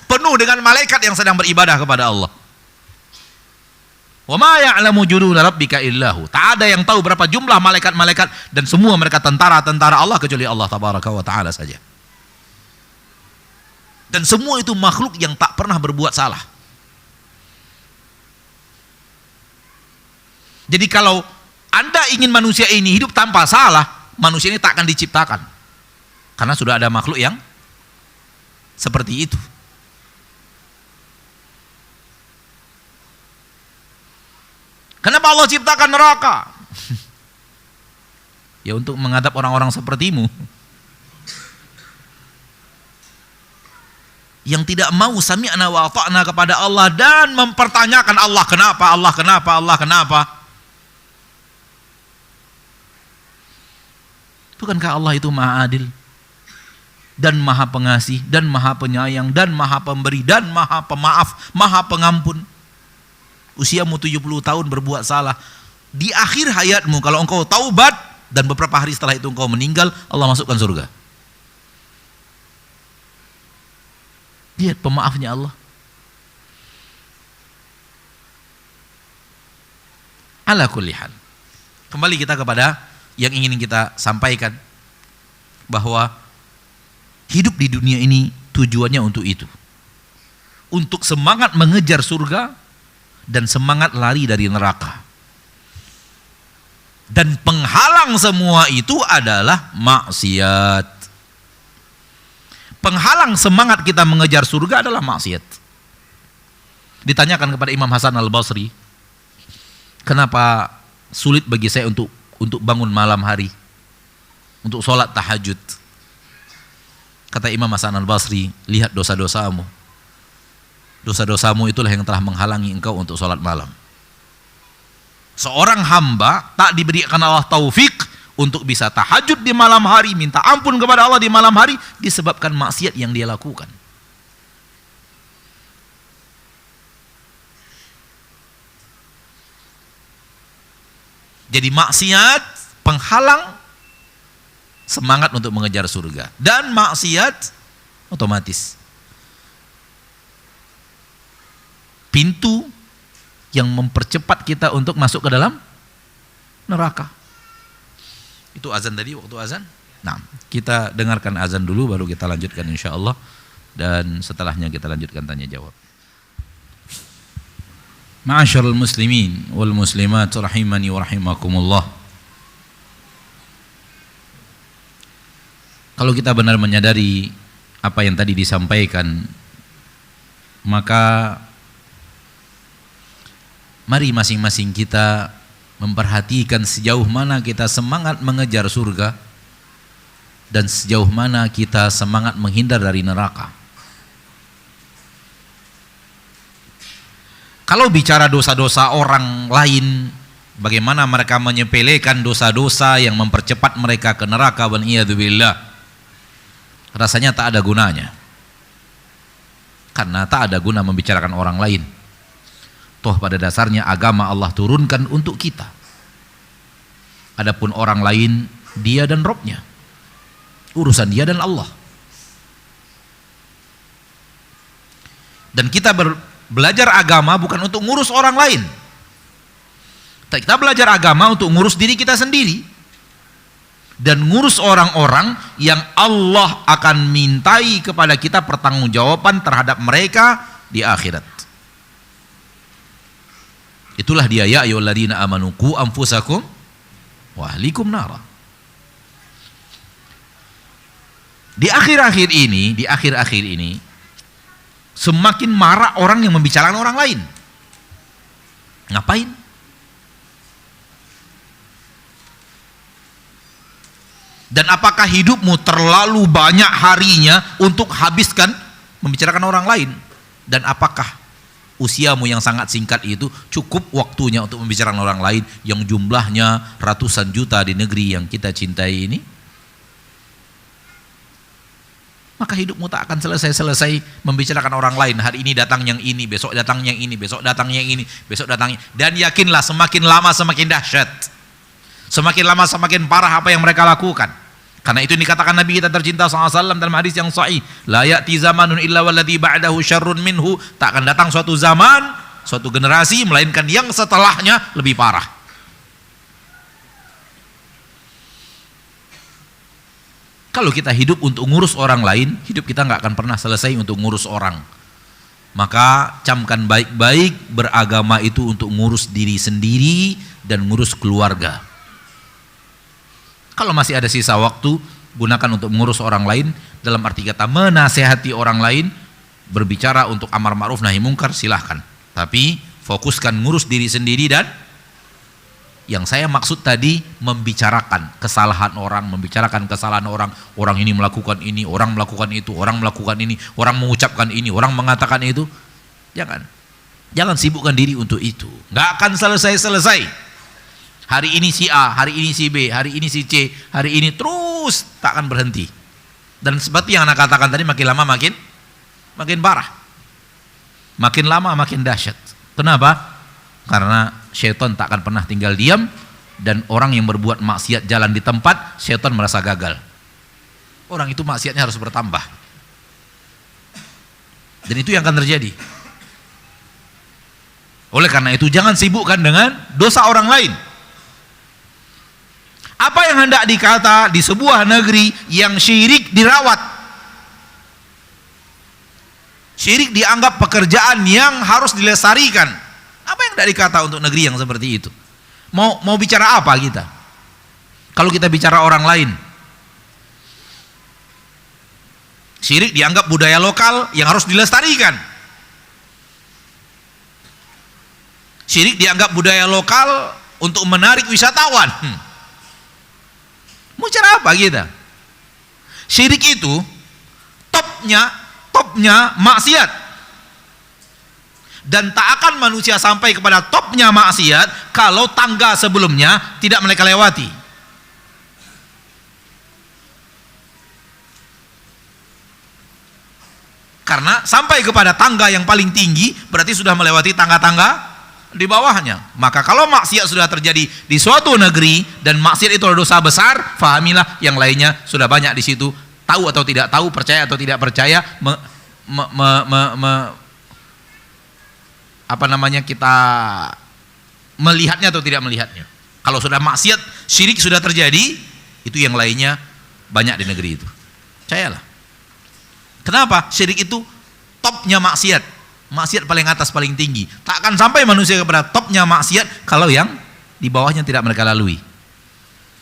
Penuh dengan malaikat yang sedang beribadah kepada Allah. Wa ma ya'lamu junuda rabbika illahu. Tak ada yang tahu berapa jumlah malaikat-malaikat dan semua mereka tentara-tentara Allah kecuali Allah tabaraka wa ta'ala saja. Dan semua itu makhluk yang tak pernah berbuat salah. Jadi kalau Anda ingin manusia ini hidup tanpa salah, manusia ini tak akan diciptakan. Karena sudah ada makhluk yang seperti itu. Kenapa Allah ciptakan neraka? Ya untuk mengadab orang-orang sepertimu yang tidak mau sami'na wa ata'na kepada Allah dan mempertanyakan Allah kenapa. Bukankah Allah itu Maha Adil dan Maha Pengasih dan Maha Penyayang dan Maha Pemberi dan Maha Pemaaf, Maha Pengampun? Usiamu 70 tahun berbuat salah, di akhir hayatmu kalau engkau taubat dan beberapa hari setelah itu engkau meninggal, Allah masukkan surga. Lihat pemaafnya Allah. Ala kulli hal. Kembali kita kepada yang ingin kita sampaikan, bahwa hidup di dunia ini tujuannya untuk itu. Untuk semangat mengejar surga dan semangat lari dari neraka. Dan penghalang semua itu adalah maksiat. Penghalang semangat kita mengejar surga adalah maksiat. Ditanyakan kepada Imam Hasan Al-Basri, kenapa sulit bagi saya untuk bangun malam hari? untuk sholat tahajud. Kata Imam Hasan al-Basri, lihat dosa-dosamu. Dosa-dosamu itulah yang telah menghalangi engkau untuk sholat malam. Seorang hamba tak diberikan Allah taufik untuk bisa tahajud di malam hari, minta ampun kepada Allah di malam hari, disebabkan maksiat yang dia lakukan. Jadi maksiat penghalang semangat untuk mengejar surga, dan maksiat otomatis pintu yang mempercepat kita untuk masuk ke dalam neraka. Itu azan tadi, waktu azan. Nah, kita dengarkan azan dulu baru kita lanjutkan insyaallah, dan setelahnya kita lanjutkan tanya jawab. Ma'asyiral muslimin wal muslimat rahimani wa rahimakumullah. Kalau kita benar menyadari apa yang tadi disampaikan, maka mari masing-masing kita memperhatikan sejauh mana kita semangat mengejar surga dan sejauh mana kita semangat menghindar dari neraka. Kalau bicara dosa-dosa orang lain, bagaimana mereka menyepelekan dosa-dosa yang mempercepat mereka ke neraka, wal iyadzubillah, rasanya tak ada gunanya. Karena tak ada guna membicarakan orang lain. Toh pada dasarnya agama Allah turunkan untuk kita. Adapun orang lain, dia dan Robnya, urusan dia dan Allah. Dan kita belajar agama bukan untuk ngurus orang lain. Kita belajar agama untuk ngurus diri kita sendiri dan ngurus orang-orang yang Allah akan mintai kepada kita pertanggungjawaban terhadap mereka di akhirat. Itulah dia, ya ayyuhalladzina amanu qu anfusakum wa ahlikum nara. Di akhir-akhir ini semakin marah orang yang membicarakan orang lain. Ngapain? Dan apakah hidupmu terlalu banyak harinya untuk habiskan membicarakan orang lain? Dan apakah usiamu yang sangat singkat itu cukup waktunya untuk membicarakan orang lain yang jumlahnya ratusan juta di negeri yang kita cintai ini? Maka hidupmu tak akan selesai-selesai membicarakan orang lain. Hari ini datang yang ini, besok datang yang ini, besok datang yang ini, besok datang. Dan yakinlah semakin lama semakin dahsyat. Semakin lama semakin parah apa yang mereka lakukan. Karena itu dikatakan Nabi kita tercinta SAW dalam hadis yang sahih, la ya'ti zamanun illa walladhi ba'dahu syarrun minhu. Tak akan datang suatu zaman, suatu generasi, melainkan yang setelahnya lebih parah. Kalau kita hidup untuk ngurus orang lain, hidup kita nggak akan pernah selesai untuk ngurus orang. Maka camkan baik-baik, beragama itu untuk ngurus diri sendiri dan ngurus keluarga. Kalau masih ada sisa waktu, gunakan untuk mengurus orang lain, dalam arti kata menasehati orang lain, berbicara untuk amar ma'ruf nahi mungkar, silahkan. Tapi fokuskan ngurus diri sendiri, dan yang saya maksud tadi membicarakan kesalahan orang, orang ini melakukan ini, orang melakukan itu, orang melakukan ini, orang mengucapkan ini, orang mengatakan itu. Jangan sibukkan diri untuk itu. Nggak akan selesai-selesai. Hari ini si A, hari ini si B, hari ini si C, hari ini terus tak akan berhenti. Dan seperti yang anak katakan tadi, makin lama makin parah. Makin lama makin dahsyat. Kenapa? Karena syaitan tak akan pernah tinggal diam, dan orang yang berbuat maksiat jalan di tempat, syaitan merasa gagal. Orang itu maksiatnya harus bertambah. Dan itu yang akan terjadi. Oleh karena itu jangan sibukkan dengan dosa orang lain. Apa yang hendak dikata di sebuah negeri yang syirik dirawat? Syirik dianggap pekerjaan yang harus dilestarikan. Apa yang hendak dikata untuk negeri yang seperti itu? Mau bicara apa kita? Kalau kita bicara orang lain, syirik dianggap budaya lokal yang harus dilestarikan. Syirik dianggap budaya lokal untuk menarik wisatawan. Mau Mau bicara apa kita? Syirik itu topnya maksiat. Dan tak akan manusia sampai kepada topnya maksiat kalau tangga sebelumnya tidak mereka lewati. Karena sampai kepada tangga yang paling tinggi berarti sudah melewati tangga-tangga di bawahnya. Maka kalau maksiat sudah terjadi di suatu negeri dan maksiat itu adalah dosa besar, fahamilah yang lainnya sudah banyak di situ, tahu atau tidak tahu, percaya atau tidak percaya, kita melihatnya atau tidak melihatnya. Kalau sudah maksiat, syirik sudah terjadi, itu yang lainnya banyak di negeri itu. Percayalah. Kenapa? Syirik itu topnya maksiat. Maksiat paling atas, paling tinggi. Tak akan sampai manusia kepada topnya maksiat kalau yang di bawahnya tidak mereka lalui.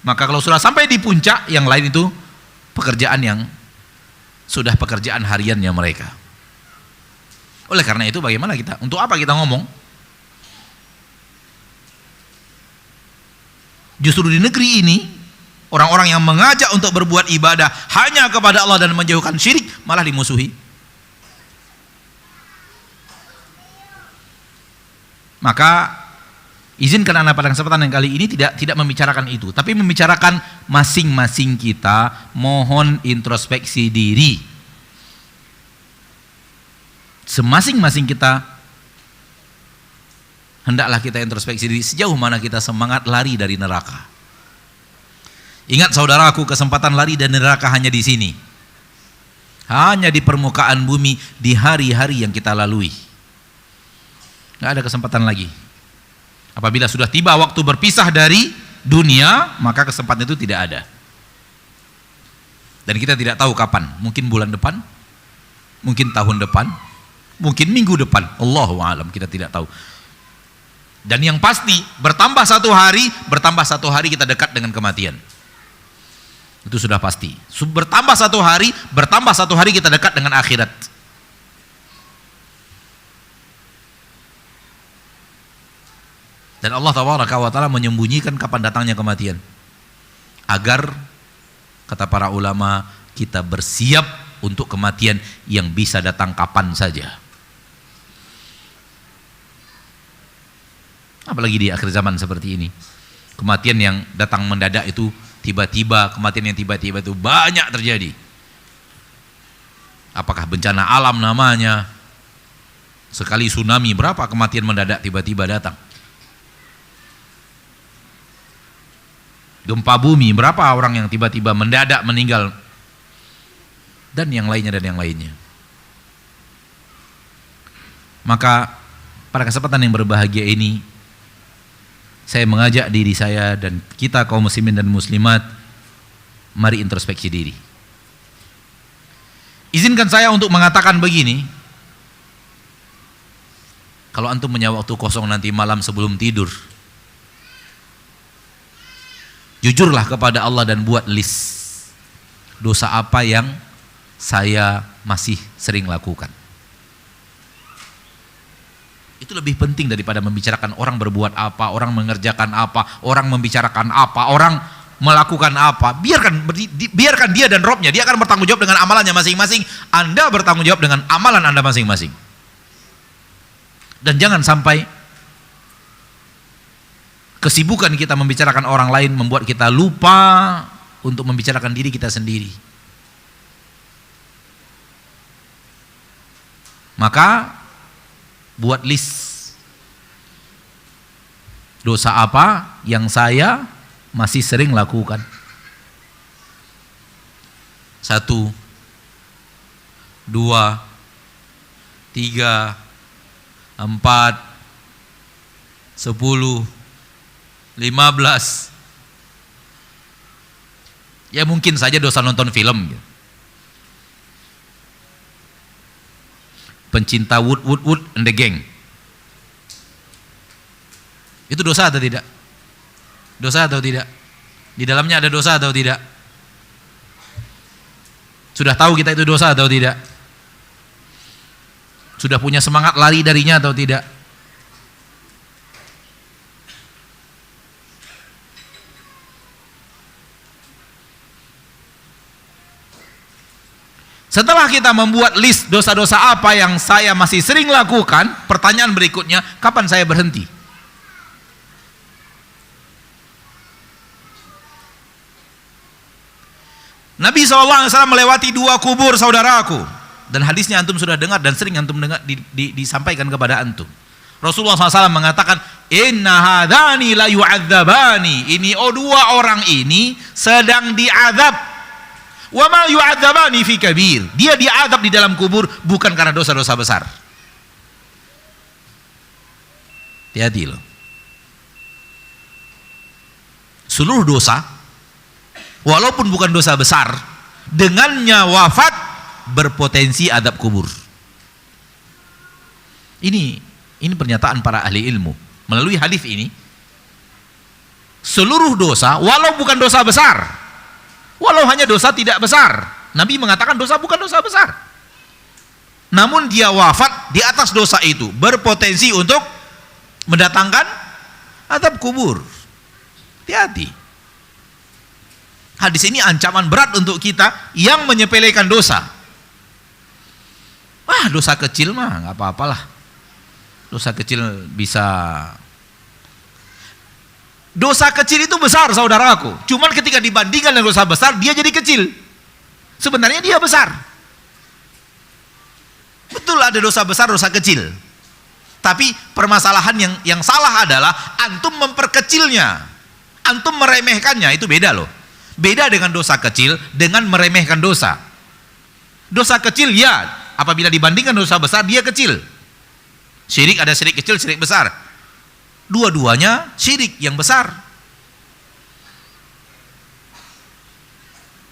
Maka kalau sudah sampai di puncak, yang lain itu pekerjaan yang sudah pekerjaan hariannya mereka. Oleh karena itu bagaimana kita? Untuk apa kita ngomong? Justru di negeri ini orang-orang yang mengajak untuk berbuat ibadah hanya kepada Allah dan menjauhkan syirik malah dimusuhi. Maka izinkan anak pada kesempatan yang kali ini tidak membicarakan itu, tapi membicarakan masing-masing kita mohon introspeksi diri. Semasing-masing kita hendaklah kita introspeksi diri sejauh mana kita semangat lari dari neraka. Ingat saudaraku, kesempatan lari dari neraka hanya di sini. Hanya di permukaan bumi, di hari-hari yang kita lalui. Nggak ada kesempatan lagi. Apabila sudah tiba waktu berpisah dari dunia, maka kesempatan itu tidak ada. Dan kita tidak tahu kapan. Mungkin bulan depan, mungkin tahun depan, mungkin minggu depan. Allahu a'lam, kita tidak tahu. Dan yang pasti, bertambah satu hari kita dekat dengan kematian. Itu sudah pasti. Bertambah satu hari kita dekat dengan akhirat. Dan Allah Tabaraka wa Ta'ala menyembunyikan kapan datangnya kematian. Agar, kata para ulama, kita bersiap untuk kematian yang bisa datang kapan saja. Apalagi di akhir zaman seperti ini. Kematian yang datang mendadak itu tiba-tiba, kematian yang tiba-tiba itu banyak terjadi. Apakah bencana alam namanya? Sekali tsunami, berapa kematian mendadak tiba-tiba datang? Gempa bumi, berapa orang yang tiba-tiba mendadak meninggal? Dan yang lainnya. Maka pada kesempatan yang berbahagia ini, saya mengajak diri saya dan kita kaum muslimin dan muslimat, mari introspeksi diri. Izinkan saya untuk mengatakan begini, kalau antum punya waktu kosong nanti malam sebelum tidur, jujurlah kepada Allah dan buat list dosa apa yang saya masih sering lakukan. Itu lebih penting daripada membicarakan orang berbuat apa, orang mengerjakan apa, orang membicarakan apa, orang melakukan apa. Biarkan dia dan Robnya, dia akan bertanggung jawab dengan amalannya masing-masing. Anda bertanggung jawab dengan amalan Anda masing-masing. Dan jangan sampai kesibukan kita membicarakan orang lain membuat kita lupa untuk membicarakan diri kita sendiri. Maka buat list dosa apa yang saya masih sering lakukan. 1, 2, 3, 4, 10, 15. Ya mungkin saja dosa nonton film. Pencinta Wood and the Gang. Itu dosa atau tidak? Dosa atau tidak? Di dalamnya ada dosa atau tidak? Sudah tahu kita itu dosa atau tidak? Sudah punya semangat lari darinya atau tidak? Setelah kita membuat list dosa-dosa apa yang saya masih sering lakukan, pertanyaan berikutnya, kapan saya berhenti? Nabi SAW melewati 2 kubur saudaraku, dan hadisnya antum sudah dengar dan sering antum dengar disampaikan kepada antum. Rasulullah SAW mengatakan, inna hadani la yu'adzabani, ini 2 orang ini sedang diazab. Wa ma yu'adzabani fi kabir, dia diazab di dalam kubur bukan karena dosa-dosa besar. Hati-hati loh. Seluruh dosa, walaupun bukan dosa besar, dengannya wafat berpotensi adab kubur. Ini pernyataan para ahli ilmu. Melalui hadis ini, seluruh dosa, walau bukan dosa besar, walau hanya dosa tidak besar, Nabi mengatakan dosa bukan dosa besar, namun dia wafat di atas dosa itu, berpotensi untuk mendatangkan adab kubur. Hati-hati. Hadis ini ancaman berat untuk kita yang menyepelekan dosa. Wah, dosa kecil mah nggak apa-apalah. Dosa kecil bisa. Dosa kecil itu besar saudaraku. Cuman ketika dibandingkan dengan dosa besar, dia jadi kecil. Sebenarnya dia besar. Betul ada dosa besar, dosa kecil. Tapi permasalahan yang salah adalah antum memperkecilnya. Antum meremehkannya, itu beda loh. Beda dengan dosa kecil dengan meremehkan dosa. Dosa kecil ya, apabila dibandingkan dosa besar dia kecil. Syirik ada syirik kecil, syirik besar. Dua-duanya syirik yang besar.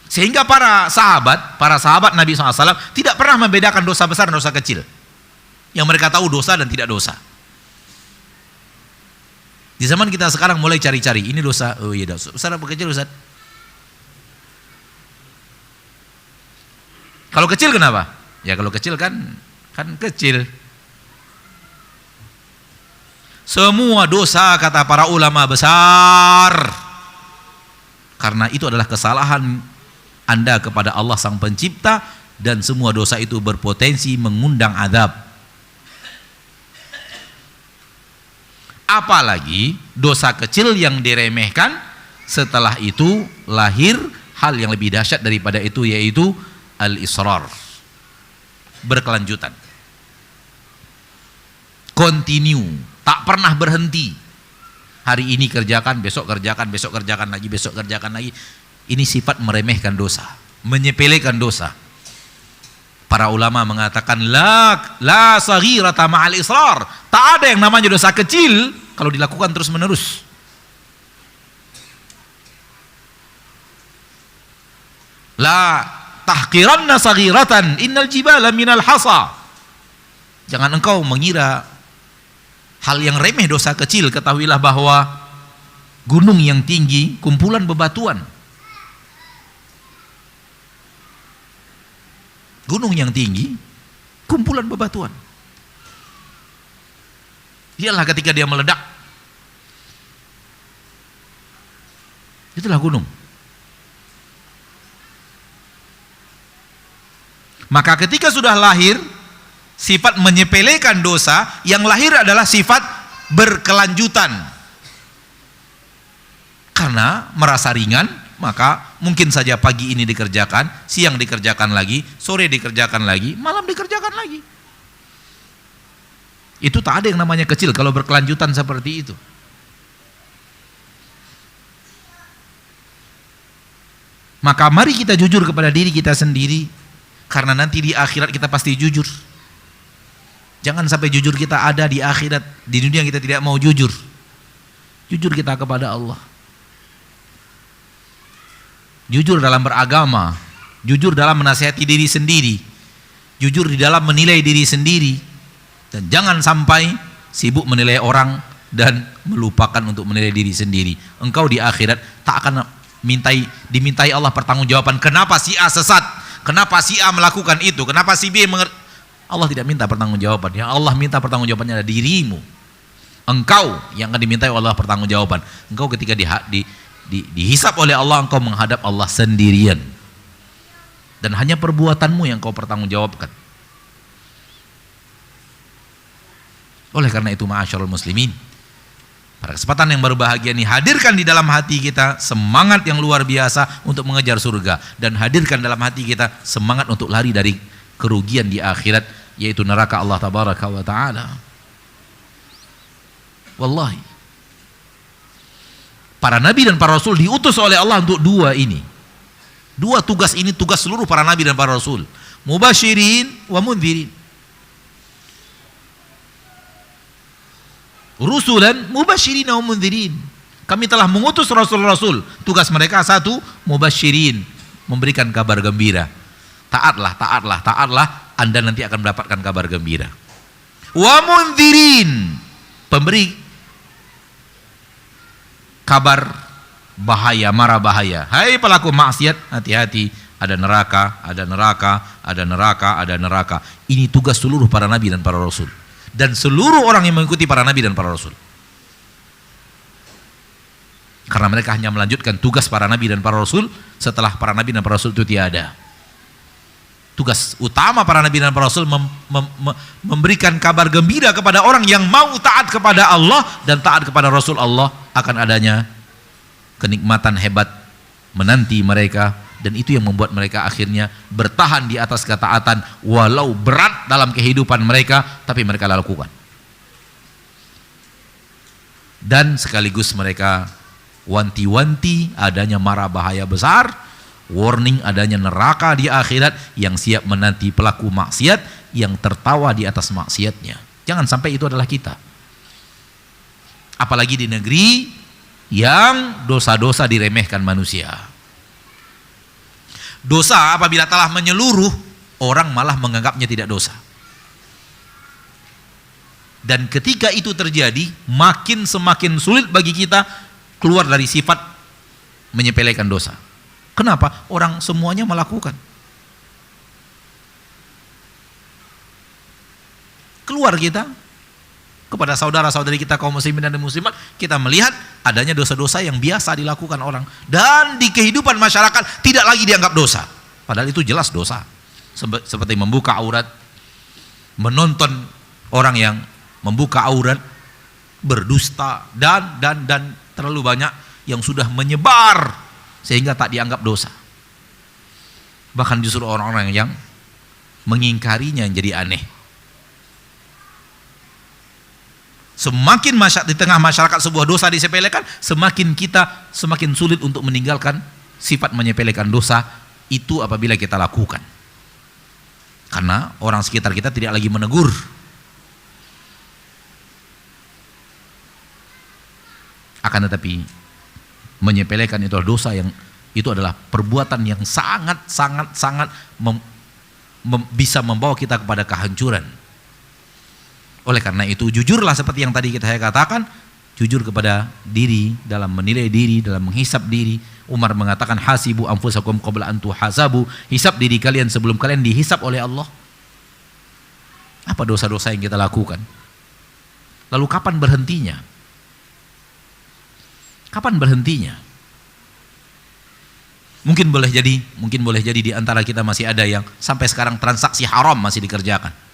Sehingga para sahabat Nabi SAW tidak pernah membedakan dosa besar dan dosa kecil. Yang mereka tahu dosa dan tidak dosa. Di zaman kita sekarang mulai cari-cari, ini dosa, oh iya dosa besar apa kecil Ustaz? Kalau kecil kenapa? Ya kalau kecil kan kecil. Semua dosa kata para ulama besar, karena itu adalah kesalahan Anda kepada Allah Sang Pencipta, dan semua dosa itu berpotensi mengundang azab. Apalagi dosa kecil yang diremehkan, setelah itu lahir hal yang lebih dahsyat daripada itu, yaitu al-israr, berkelanjutan, continue, tak pernah berhenti. Hari ini kerjakan, besok kerjakan, besok kerjakan lagi, besok kerjakan lagi. Ini sifat meremehkan dosa, menyepelekan dosa. Para ulama mengatakan la saghirata ma'al israr. Tak ada yang namanya dosa kecil kalau dilakukan terus-menerus. La tahqiranna saghiratan innal jibala minal hasa. Jangan engkau mengira hal yang remeh dosa kecil, ketahuilah bahwa gunung yang tinggi kumpulan bebatuan. Gunung yang tinggi kumpulan bebatuan. Iyalah ketika dia meledak, itulah gunung. Maka ketika sudah lahir sifat menyepelekan dosa, yang lahir adalah sifat berkelanjutan. Karena merasa ringan, maka mungkin saja pagi ini dikerjakan, siang dikerjakan lagi, sore dikerjakan lagi, malam dikerjakan lagi. Itu tak ada yang namanya kecil kalau berkelanjutan seperti itu. Maka mari kita jujur kepada diri kita sendiri, karena nanti di akhirat kita pasti jujur. Jangan sampai jujur kita ada di akhirat, di dunia kita tidak mau jujur. Jujur kita kepada Allah. Jujur dalam beragama, jujur dalam menasihati diri sendiri, jujur di dalam menilai diri sendiri, dan jangan sampai sibuk menilai orang dan melupakan untuk menilai diri sendiri. Engkau di akhirat tak akan dimintai Allah pertanggungjawaban. Kenapa si A sesat? Kenapa si A melakukan itu? Kenapa si B Allah tidak minta pertanggungjawaban. Yang Allah minta pertanggungjawabannya adalah dirimu. Engkau yang akan dimintai Allah pertanggungjawaban. Engkau ketika dihisab oleh Allah, engkau menghadap Allah sendirian. dan hanya perbuatanmu yang kau pertanggungjawabkan. Oleh karena itu, ma'asyarul muslimin, pada kesempatan yang berbahagia ini, hadirkan di dalam hati kita semangat yang luar biasa untuk mengejar surga, dan hadirkan dalam hati kita semangat untuk lari dari kerugian di akhirat, yaitu neraka Allah tabaraka wa ta'ala. Wallahi, para nabi dan para rasul diutus oleh Allah untuk dua ini. Dua tugas ini tugas seluruh para nabi dan para rasul. Mubasyirin wa mundhirin. Rusulan mubasyirin wa mundhirin. Kami telah mengutus rasul-rasul. Tugas mereka satu, mubasyirin, memberikan kabar gembira. Taatlah, taatlah, taatlah, Anda nanti akan mendapatkan kabar gembira. Wa mundhirin, pemberi kabar bahaya, mara bahaya. Hai pelaku maksiat, hati-hati, ada neraka, ada neraka, ada neraka, ada neraka. Ini tugas seluruh para nabi dan para rasul, dan seluruh orang yang mengikuti para nabi dan para rasul. Karena mereka hanya melanjutkan tugas para nabi dan para rasul setelah para nabi dan para rasul itu tiada. Tugas utama para nabi dan para rasul memberikan kabar gembira kepada orang yang mau taat kepada Allah dan taat kepada Rasul Allah, akan adanya kenikmatan hebat menanti mereka, dan itu yang membuat mereka akhirnya bertahan di atas ketaatan walau berat dalam kehidupan mereka, tapi mereka lakukan. Dan sekaligus mereka wanti-wanti adanya mara bahaya besar, warning adanya neraka di akhirat yang siap menanti pelaku maksiat yang tertawa di atas maksiatnya. Jangan sampai itu adalah kita. Apalagi di negeri yang dosa-dosa diremehkan manusia. Dosa apabila telah menyeluruh, orang malah menganggapnya tidak dosa. Dan ketika itu terjadi, semakin sulit bagi kita keluar dari sifat menyepelekan dosa. Kenapa? Orang semuanya melakukan. Keluar kita kepada saudara-saudari kita kaum muslimin dan muslimat, kita melihat adanya dosa-dosa yang biasa dilakukan orang, dan di kehidupan masyarakat tidak lagi dianggap dosa, padahal itu jelas dosa. Seperti membuka aurat, menonton orang yang membuka aurat, berdusta, dan terlalu banyak yang sudah menyebar sehingga tak dianggap dosa. Bahkan justru orang-orang yang mengingkarinya yang jadi aneh. Semakin di tengah masyarakat sebuah dosa disepelekan, semakin sulit untuk meninggalkan sifat menyepelekan dosa itu apabila kita lakukan. Karena orang sekitar kita tidak lagi menegur. Akan tetapi menyepelekan itu adalah dosa yang itu adalah perbuatan yang sangat bisa membawa kita kepada kehancuran. Oleh karena itu, jujurlah seperti yang tadi saya katakan, jujur kepada diri dalam menilai diri, dalam menghisap diri. Umar mengatakan, hasibu anfusakum qabla an tuhasabu, hisap diri kalian sebelum kalian dihisap oleh Allah. Apa dosa-dosa yang kita lakukan? Lalu kapan berhentinya? Kapan berhentinya? Mungkin boleh jadi di antara kita masih ada yang sampai sekarang transaksi haram masih dikerjakan.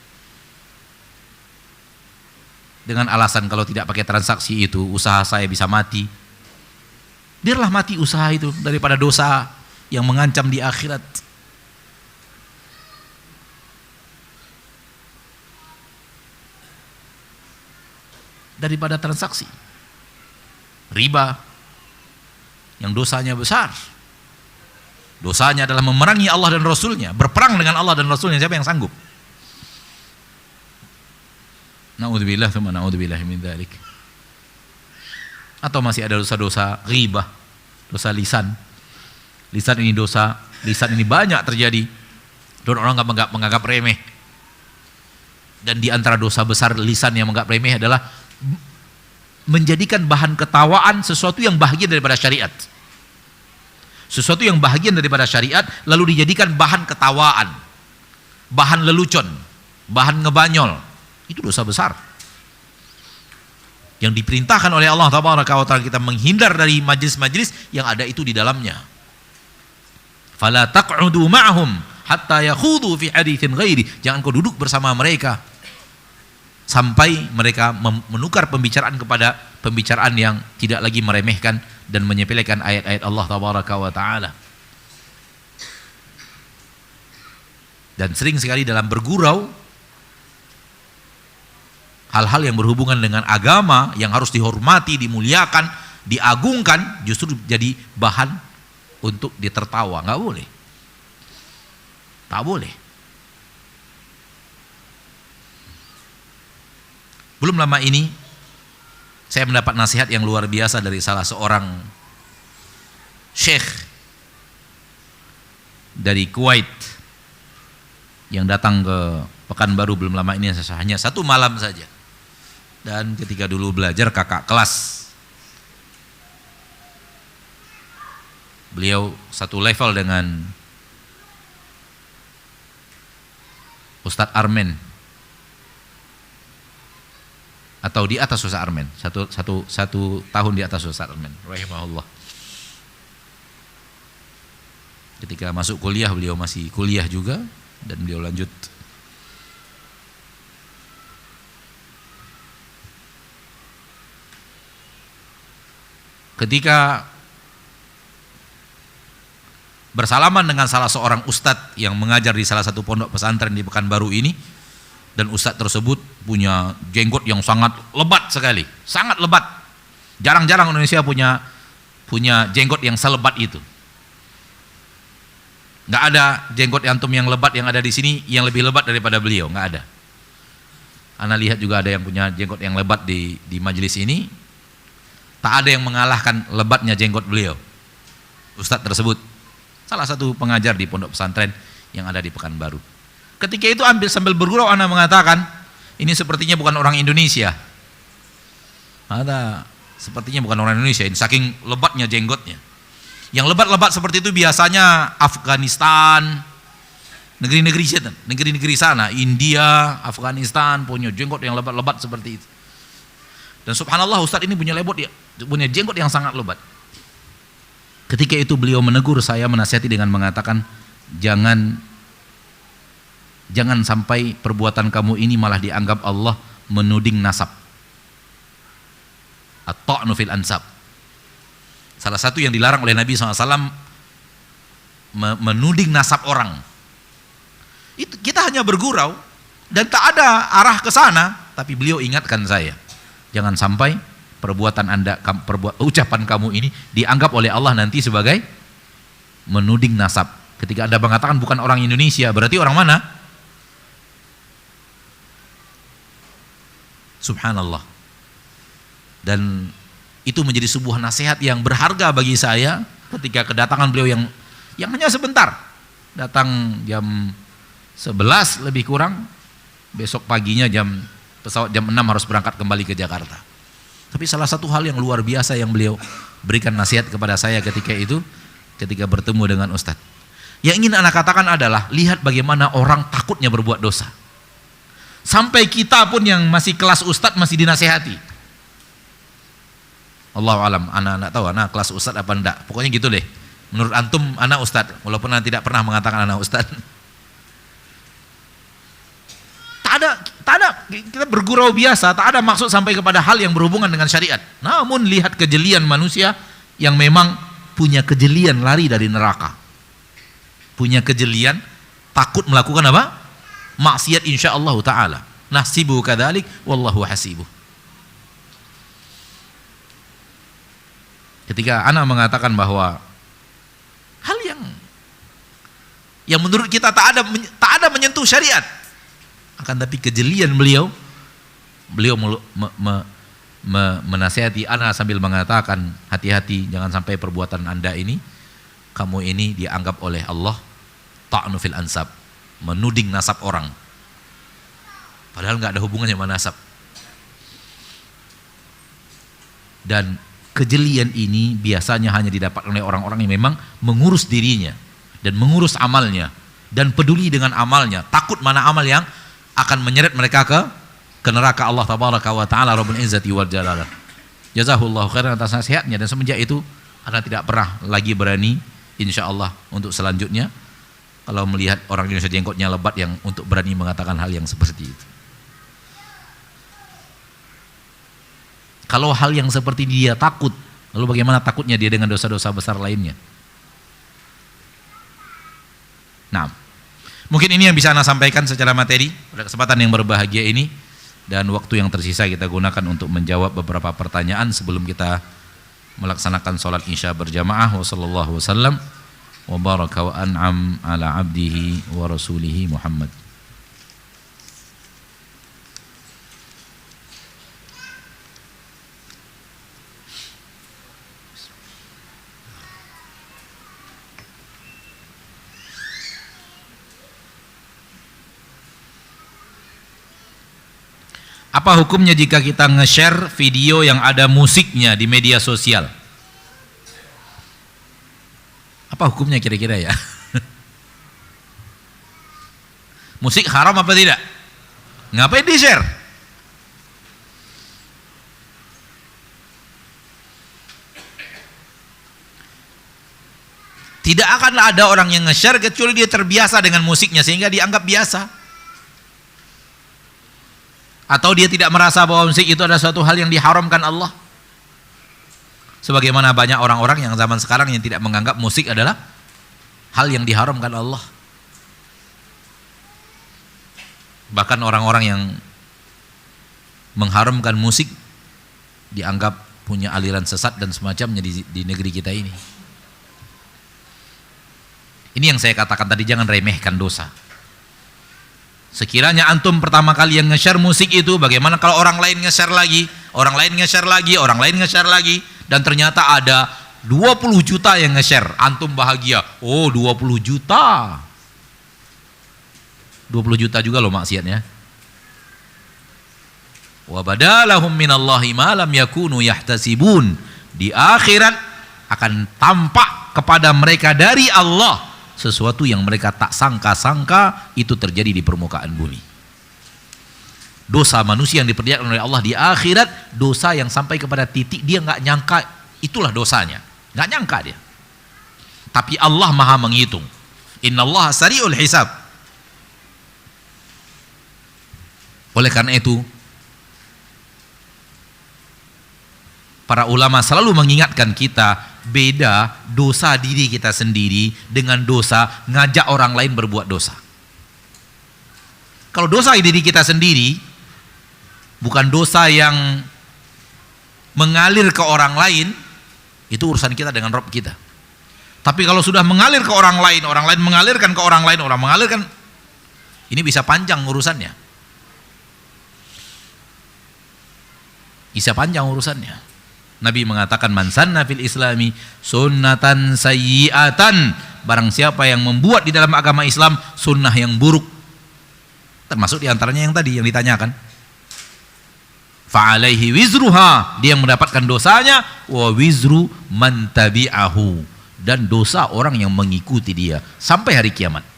Dengan alasan kalau tidak pakai transaksi itu usaha saya bisa mati. Biarlah mati usaha itu daripada dosa yang mengancam di akhirat. Daripada transaksi riba yang dosanya besar. Dosanya adalah memerangi Allah dan Rasulnya, berperang dengan Allah dan Rasulnya. Siapa yang sanggup? Na'udzubillah tsumma na'udzubillah min dzalik. Atau masih ada dosa-dosa ghibah, dosa lisan. Lisan ini dosa, lisan ini banyak terjadi. Dan orang menganggap remeh. Dan di antara dosa besar lisan yang menganggap remeh adalah menjadikan bahan ketawaan sesuatu yang bahagian daripada syariat. Sesuatu yang bahagian daripada syariat lalu dijadikan bahan ketawaan, bahan lelucon, bahan ngebanyol. Itu dosa besar yang diperintahkan oleh Allah Tabaraka wa Ta'ala kita menghindar dari majlis-majlis yang ada itu di dalamnya. Fala taq'udu ma'hum hatta yakhudu fi haditsin ghairi. Jangan kau duduk bersama mereka sampai mereka menukar pembicaraan kepada pembicaraan yang tidak lagi meremehkan dan menyepelekan ayat-ayat Allah tabaraka wa taala. Dan sering sekali dalam bergurau hal-hal yang berhubungan dengan agama yang harus dihormati, dimuliakan, diagungkan justru jadi bahan untuk ditertawa. Nggak boleh. Tak boleh. Belum lama ini saya mendapat nasihat yang luar biasa dari salah seorang syekh dari Kuwait yang datang ke Pekanbaru belum lama ini, hanya 1 malam saja. Dan ketika dulu belajar kakak kelas, beliau satu level dengan Ustadz Armen, atau di atas Ustadz Armen, satu tahun di atas Ustadz Armen rahimahullah. Ketika masuk kuliah beliau masih kuliah juga, dan beliau lanjut. Ketika bersalaman dengan salah seorang ustadz yang mengajar di salah satu pondok pesantren di Pekanbaru ini, dan ustadz tersebut punya jenggot yang sangat lebat sekali, sangat lebat. Jarang-jarang Indonesia punya jenggot yang selebat itu. Nggak ada jenggot antum yang lebat yang ada di sini yang lebih lebat daripada beliau, nggak ada. Ana lihat juga ada yang punya jenggot yang lebat di majelis ini. Tak ada yang mengalahkan lebatnya jenggot beliau, ustadz tersebut. Salah satu pengajar di pondok pesantren yang ada di Pekanbaru. Ketika itu sambil bergurau ana mengatakan, ini sepertinya bukan orang Indonesia. Ada sepertinya bukan orang Indonesia, ini saking lebatnya jenggotnya. Yang lebat-lebat seperti itu biasanya Afghanistan, negeri-negeri sana, India, Afghanistan punya jenggot yang lebat-lebat seperti itu. Dan subhanallah ustadz ini punya jenggot yang sangat lebat. Ketika itu beliau menegur saya, menasihati dengan mengatakan, jangan sampai perbuatan kamu ini malah dianggap Allah menuding nasab. At-ta'nu fil ansab. Salah satu yang dilarang oleh Nabi SAW menuding nasab orang. Itu kita hanya bergurau dan tak ada arah ke sana, tapi beliau ingatkan saya, jangan sampai perbuatan Anda, ucapan kamu ini dianggap oleh Allah nanti sebagai menuding nasab. Ketika Anda mengatakan bukan orang Indonesia, berarti orang mana? Subhanallah. Dan itu menjadi sebuah nasihat yang berharga bagi saya ketika kedatangan beliau yang hanya sebentar. Datang jam 11 lebih kurang, besok paginya pesawat jam 6 harus berangkat kembali ke Jakarta. Tapi salah satu hal yang luar biasa yang beliau berikan nasihat kepada saya ketika bertemu dengan Ustadz. Yang ingin anak katakan adalah, lihat bagaimana orang takutnya berbuat dosa. Sampai kita pun yang masih kelas Ustadz masih dinasihati. Allahu alam, anak tahu anak kelas Ustadz apa enggak. Pokoknya gitu deh. Menurut antum anak Ustadz, walaupun anak tidak pernah mengatakan anak Ustadz. Tak ada, kita bergurau biasa, tak ada maksud sampai kepada hal yang berhubungan dengan syariat. Namun lihat kejelian manusia yang memang punya kejelian lari dari neraka. Punya kejelian takut melakukan apa? Maksiat insyaallah taala. Nasibu kadzalik wallahu hasibuh. Ketika ana mengatakan bahwa hal yang menurut kita tak ada menyentuh syariat, akan tapi kejelian beliau menasihati ana sambil mengatakan, hati-hati jangan sampai perbuatan Anda ini, kamu ini dianggap oleh Allah ta'nu fil ansab, menuding nasab orang, padahal nggak ada hubungannya sama nasab. Dan kejelian ini biasanya hanya didapatkan oleh orang-orang yang memang mengurus dirinya dan mengurus amalnya dan peduli dengan amalnya, takut mana amal yang akan menyeret mereka ke neraka Allah tabaraka wa taala rabbul izzati wal jalalah. Jazahullahu khairan atas nasihatnya, dan semenjak itu ana tidak pernah lagi berani insyaallah untuk selanjutnya kalau melihat orang Indonesia jenggotnya lebat yang untuk berani mengatakan hal yang seperti itu. Kalau hal yang seperti dia takut, lalu bagaimana takutnya dia dengan dosa-dosa besar lainnya? Nah, mungkin ini yang bisa Anda sampaikan secara materi pada kesempatan yang berbahagia ini, dan waktu yang tersisa kita gunakan untuk menjawab beberapa pertanyaan sebelum kita melaksanakan sholat isya berjamaah. Wa sallallahu wasallam wa baraka wa an'am ala abdihi wa rasulihi Muhammad. Apa hukumnya jika kita nge-share video yang ada musiknya di media sosial? Apa hukumnya kira-kira ya? Musik haram apa tidak? Ngapain di-share? Tidak akan ada orang yang nge-share kecuali dia terbiasa dengan musiknya sehingga dianggap biasa. Atau dia tidak merasa bahwa musik itu adalah suatu hal yang diharamkan Allah. Sebagaimana banyak orang-orang yang zaman sekarang yang tidak menganggap musik adalah hal yang diharamkan Allah. Bahkan orang-orang yang mengharamkan musik dianggap punya aliran sesat dan semacamnya di negeri kita ini. Ini yang saya katakan tadi, jangan remehkan dosa. Sekiranya antum pertama kali yang nge-share musik itu, bagaimana kalau orang lain nge-share lagi, orang lain nge-share lagi, orang lain nge-share lagi, dan ternyata ada 20 juta yang nge-share, antum bahagia, oh 20 juta. 20 juta juga loh maksiatnya. Wa badalahum minallahi ma lam yakunu yahtasibun. Di akhirat akan tampak kepada mereka dari Allah sesuatu yang mereka tak sangka-sangka itu terjadi di permukaan bumi. Dosa manusia yang diperlihatkan oleh Allah di akhirat, dosa yang sampai kepada titik dia nggak nyangka itulah dosanya, nggak nyangka dia. Tapi Allah maha menghitung. Innallaha sari'ul hisab. Oleh karena itu, para ulama selalu mengingatkan kita, beda dosa diri kita sendiri dengan dosa ngajak orang lain berbuat dosa. Kalau dosa diri kita sendiri bukan dosa yang mengalir ke orang lain, itu urusan kita dengan Rabb kita. Tapi kalau sudah mengalir ke orang lain mengalirkan ke orang lain, orang mengalirkan, ini bisa panjang urusannya. Bisa panjang urusannya. Nabi mengatakan, man sanna fil islami sunnatan sayyi'atan, barang siapa yang membuat di dalam agama Islam sunnah yang buruk, termasuk diantaranya yang tadi yang ditanyakan, fa'alaihi wizruha, dia yang mendapatkan dosanya, wa wizru man tabi'ahu, dan dosa orang yang mengikuti dia sampai hari kiamat.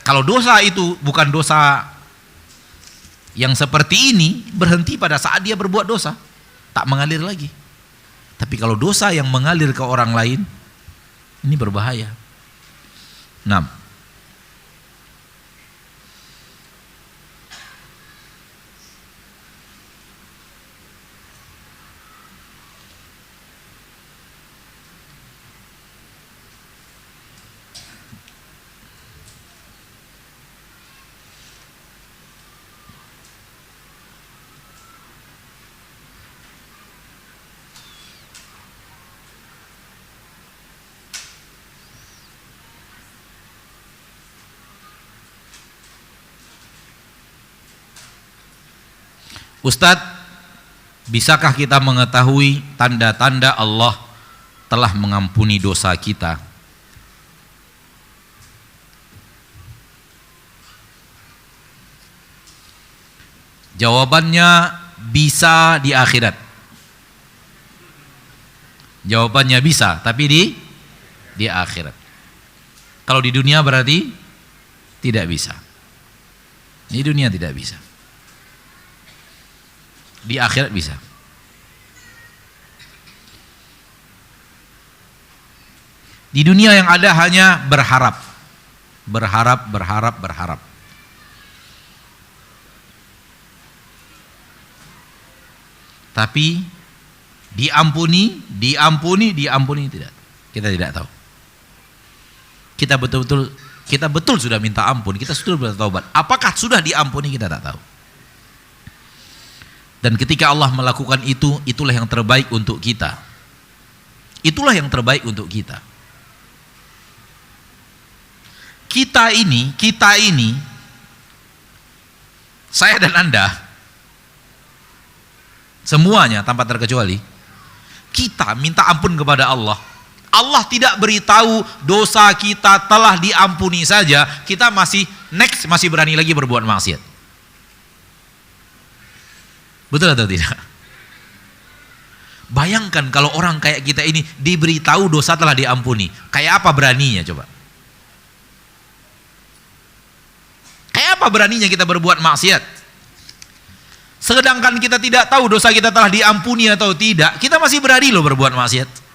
Kalau dosa itu bukan dosa yang seperti ini, berhenti pada saat dia berbuat dosa, tak mengalir lagi. Tapi kalau dosa yang mengalir ke orang lain, ini berbahaya. Nah, Ustadz, bisakah kita mengetahui tanda-tanda Allah telah mengampuni dosa kita? Jawabannya bisa di akhirat. Jawabannya bisa, tapi di akhirat. Kalau di dunia berarti tidak bisa. Di dunia tidak bisa. Di akhirat bisa. Di dunia yang ada hanya berharap. Berharap, berharap, berharap. Tapi diampuni tidak. Kita tidak tahu. Kita betul sudah minta ampun, kita sudah bertaubat. Apakah sudah diampuni, kita tak tahu. Dan ketika Allah melakukan itu, itulah yang terbaik untuk kita. Itulah yang terbaik untuk kita. Kita ini, saya dan Anda, semuanya tanpa terkecuali, kita minta ampun kepada Allah. Allah tidak beritahu dosa kita telah diampuni saja, kita masih berani lagi berbuat maksiat. Betul atau tidak? Bayangkan kalau orang kayak kita ini diberitahu dosa telah diampuni, kayak apa beraninya coba? Kayak apa beraninya kita berbuat maksiat? Sedangkan kita tidak tahu dosa kita telah diampuni atau tidak, kita masih berani loh berbuat maksiat.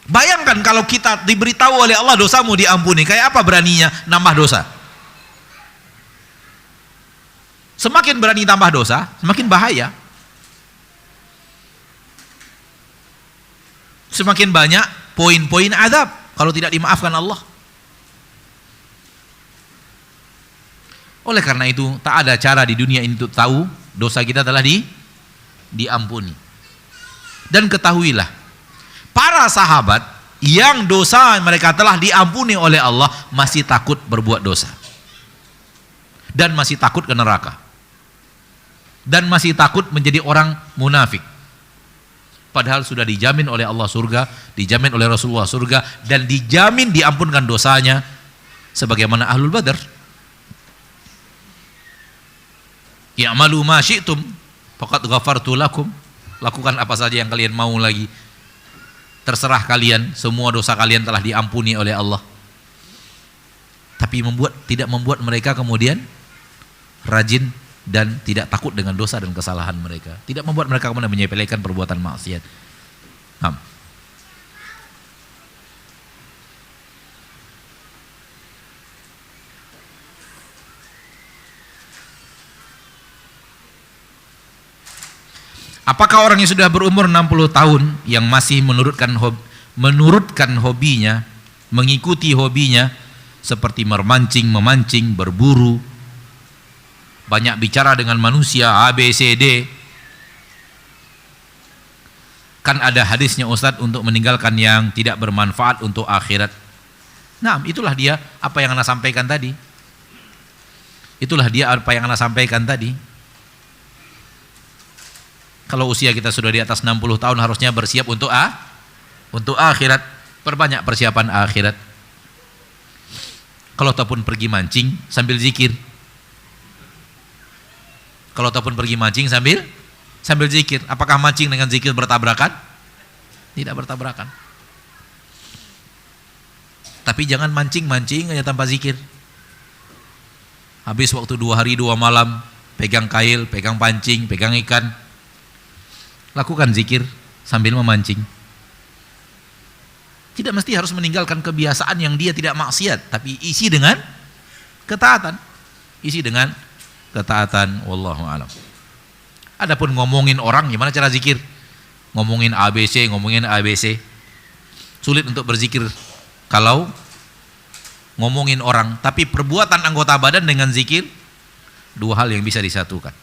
Bayangkan kalau kita diberitahu oleh Allah dosamu diampuni, kayak apa beraninya nambah dosa? Semakin berani tambah dosa, semakin bahaya. Semakin banyak poin-poin azab kalau tidak dimaafkan Allah. Oleh karena itu, tak ada cara di dunia ini untuk tahu dosa kita telah diampuni. Dan ketahuilah, para sahabat yang dosa mereka telah diampuni oleh Allah masih takut berbuat dosa. Dan masih takut ke neraka. Dan masih takut menjadi orang munafik. Padahal sudah dijamin oleh Allah surga, dijamin oleh Rasulullah surga, dan dijamin diampunkan dosanya sebagaimana Ahlul Badar. Ya'malu ma syi'tum faqad ghafartu lakum. Lakukan apa saja yang kalian mau lagi. Terserah kalian, semua dosa kalian telah diampuni oleh Allah. Tapi tidak membuat mereka kemudian rajin dan tidak takut dengan dosa dan kesalahan mereka. Tidak membuat mereka kemudian menyepelekan perbuatan maksiat. Apakah orang yang sudah berumur 60 tahun yang masih menurutkan hobinya, mengikuti hobinya seperti memancing, berburu, banyak bicara dengan manusia, A, B, C, D. Kan ada hadisnya Ustadz untuk meninggalkan yang tidak bermanfaat untuk akhirat. Nah, itulah dia apa yang Anda sampaikan tadi. Itulah dia apa yang Anda sampaikan tadi. Kalau usia kita sudah di atas 60 tahun harusnya bersiap untuk akhirat. Perbanyak persiapan akhirat. Kalau ataupun pergi mancing sambil zikir. Kalau ataupun pergi mancing sambil zikir. Apakah mancing dengan zikir bertabrakan? Tidak bertabrakan. Tapi jangan mancing aja tanpa zikir. Habis waktu 2 hari 2 malam pegang kail, pegang pancing, pegang ikan. Lakukan zikir sambil memancing. Tidak mesti harus meninggalkan kebiasaan yang dia tidak maksiat, tapi isi dengan ketaatan. Wallahu a'lam. Adapun ngomongin orang, gimana cara zikir? Ngomongin ABC. Sulit untuk berzikir kalau ngomongin orang, tapi perbuatan anggota badan dengan zikir, 2 hal yang bisa disatukan.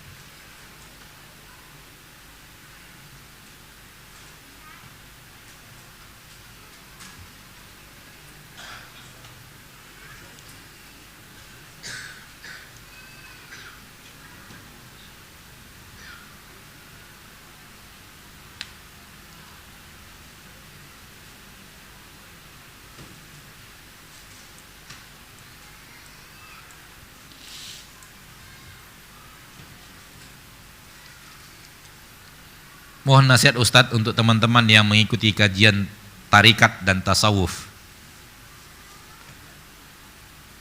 Mohon nasihat Ustadz untuk teman-teman yang mengikuti kajian tarikat dan tasawuf.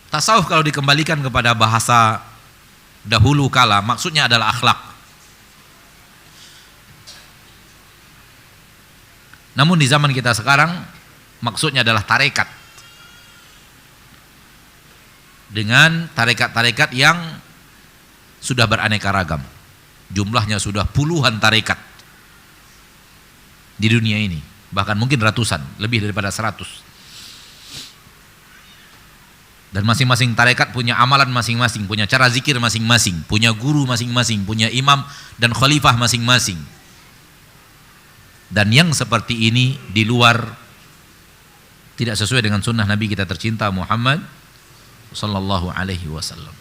Tasawuf kalau dikembalikan kepada bahasa dahulu kala, maksudnya adalah akhlak. Namun di zaman kita sekarang maksudnya adalah tarekat. Dengan tarekat-tarekat yang sudah beraneka ragam. Jumlahnya sudah puluhan tarekat di dunia ini, bahkan mungkin ratusan, lebih daripada 100. Dan masing-masing tarekat punya amalan masing-masing, punya cara zikir masing-masing, punya guru masing-masing, punya imam dan khalifah masing-masing. Dan yang seperti ini di luar tidak sesuai dengan sunnah Nabi kita tercinta Muhammad sallallahu alaihi wasallam.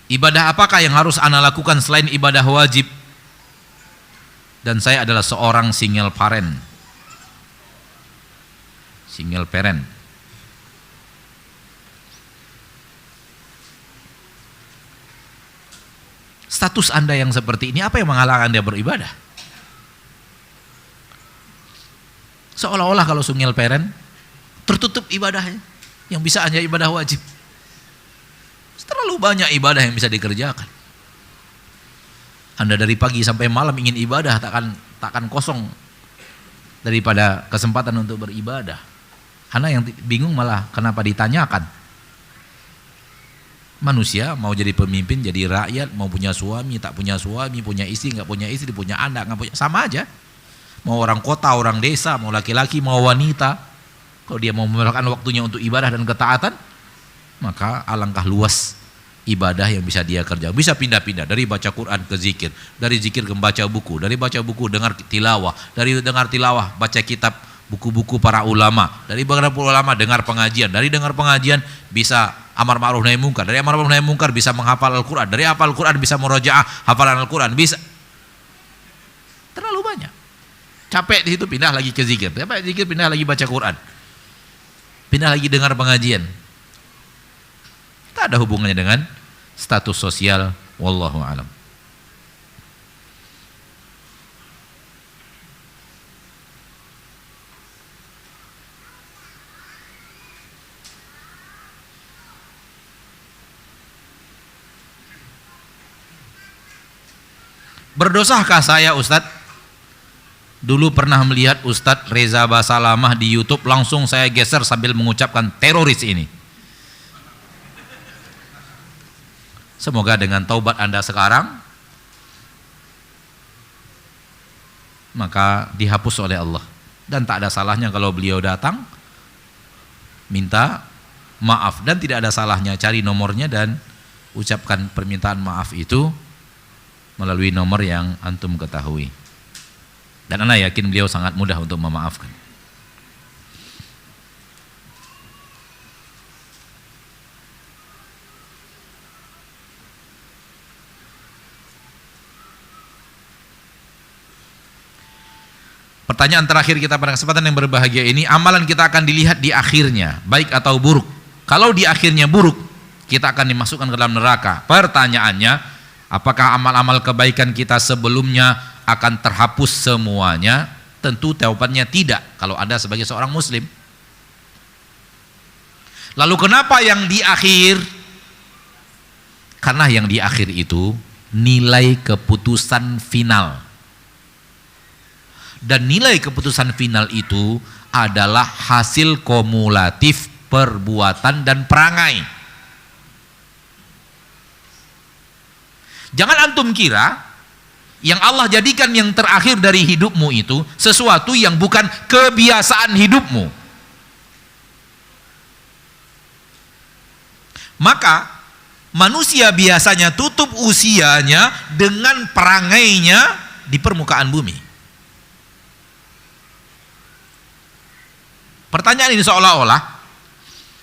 Ibadah apakah yang harus ana lakukan selain ibadah wajib? Dan saya adalah seorang single parent. Single parent. Status Anda yang seperti ini, apa yang menghalangi Anda beribadah? Seolah-olah kalau single parent tertutup ibadahnya, yang bisa hanya ibadah wajib. Terlalu banyak ibadah yang bisa dikerjakan. Anda dari pagi sampai malam ingin ibadah, takkan kosong daripada kesempatan untuk beribadah. Anda yang bingung malah kenapa ditanyakan. Manusia mau jadi pemimpin, jadi rakyat, mau punya suami, tak punya suami, punya istri, nggak punya istri, punya anak, nggak punya, sama aja. Mau orang kota, orang desa, mau laki-laki, mau wanita, kalau dia mau meluangkan waktunya untuk ibadah dan ketaatan, maka alangkah luas ibadah yang bisa dia kerja. Bisa pindah-pindah dari baca Quran ke zikir, dari zikir ke baca buku, dari baca buku dengar tilawah, dari dengar tilawah baca kitab buku-buku para ulama, dari para ulama dengar pengajian, dari dengar pengajian bisa amar ma'ruf nahi mungkar, dari amar ma'ruf nahi mungkar bisa menghafal Al-Qur'an, dari hafal Al-Qur'an bisa murojaah hafalan Al-Qur'an, bisa. Terlalu banyak. Capek di situ pindah lagi ke zikir, capek zikir pindah lagi baca Quran, pindah lagi dengar pengajian. Tak ada hubungannya dengan status sosial, wallahu alam. Berdosakah saya Ustadz? Dulu pernah melihat Ustadz Reza Basalamah di YouTube, langsung saya geser sambil mengucapkan teroris ini. Semoga dengan taubat Anda sekarang, maka dihapus oleh Allah. Dan tak ada salahnya kalau beliau datang minta maaf, dan tidak ada salahnya cari nomornya dan ucapkan permintaan maaf itu melalui nomor yang antum ketahui. Dan ana yakin beliau sangat mudah untuk memaafkan. Pertanyaan terakhir kita pada kesempatan yang berbahagia ini, amalan kita akan dilihat di akhirnya, baik atau buruk. Kalau di akhirnya buruk, kita akan dimasukkan ke dalam neraka. Pertanyaannya, apakah amal-amal kebaikan kita sebelumnya akan terhapus semuanya? Tentu jawabannya tidak, kalau Anda sebagai seorang muslim. Lalu kenapa yang di akhir? Karena yang di akhir itu nilai keputusan final. Dan nilai keputusan final itu adalah hasil kumulatif perbuatan dan perangai. Jangan antum kira yang Allah jadikan yang terakhir dari hidupmu itu sesuatu yang bukan kebiasaan hidupmu. Maka manusia biasanya tutup usianya dengan perangainya di permukaan bumi. Pertanyaan ini seolah-olah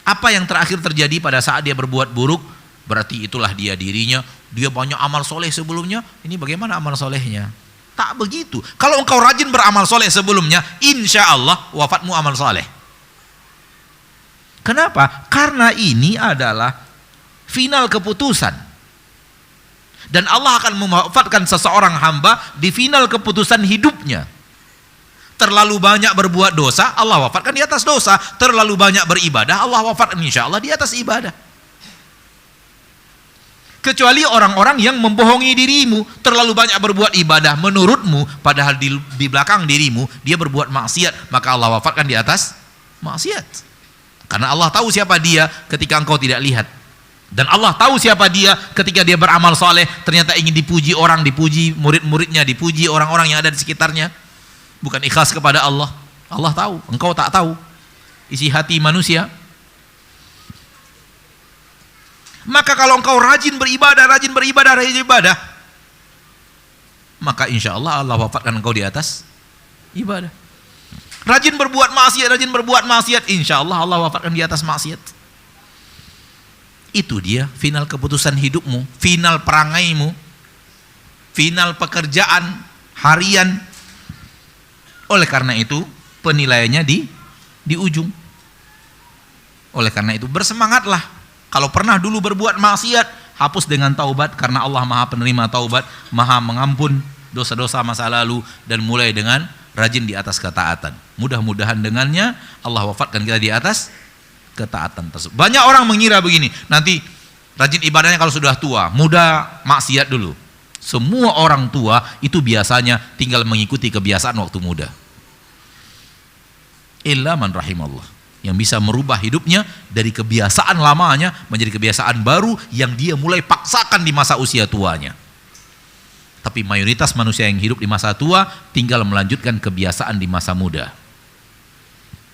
apa yang terakhir terjadi pada saat dia berbuat buruk, berarti itulah dia dirinya, dia banyak amal soleh sebelumnya, ini bagaimana amal solehnya? Tak begitu. Kalau engkau rajin beramal soleh sebelumnya, insya Allah wafatmu amal soleh. Kenapa? Karena ini adalah final keputusan. Dan Allah akan mewafatkan seseorang hamba di final keputusan hidupnya. Terlalu banyak berbuat dosa, Allah wafatkan di atas dosa. Terlalu banyak beribadah, Allah wafatkan insya Allah di atas ibadah. Kecuali orang-orang yang membohongi dirimu, terlalu banyak berbuat ibadah menurutmu, padahal di belakang dirimu dia berbuat maksiat, maka Allah wafatkan di atas maksiat. Karena Allah tahu siapa dia ketika engkau tidak lihat. Dan Allah tahu siapa dia ketika dia beramal soleh, ternyata ingin dipuji orang, dipuji murid-muridnya, dipuji orang-orang yang ada di sekitarnya. Bukan ikhlas kepada Allah. Allah tahu, engkau tak tahu isi hati manusia. Maka kalau engkau rajin beribadah, maka insya Allah Allah wafatkan engkau di atas ibadah. Rajin berbuat maksiat, insya Allah Allah wafatkan di atas maksiat. Itu dia final keputusan hidupmu, final perangaimu, final pekerjaan harian. Oleh karena itu penilaiannya di ujung. Oleh karena itu bersemangatlah. Kalau pernah dulu berbuat maksiat, hapus dengan taubat, karena Allah Maha penerima taubat, Maha mengampun dosa-dosa masa lalu, dan mulai dengan rajin di atas ketaatan. Mudah-mudahan dengannya Allah wafatkan kita di atas ketaatan tersebut. Banyak orang mengira begini, nanti rajin ibadahnya kalau sudah tua, muda maksiat dulu. Semua orang tua itu biasanya tinggal mengikuti kebiasaan waktu muda. Illa man rahimallah, yang bisa merubah hidupnya dari kebiasaan lamanya menjadi kebiasaan baru yang dia mulai paksakan di masa usia tuanya. Tapi mayoritas manusia yang hidup di masa tua tinggal melanjutkan kebiasaan di masa muda.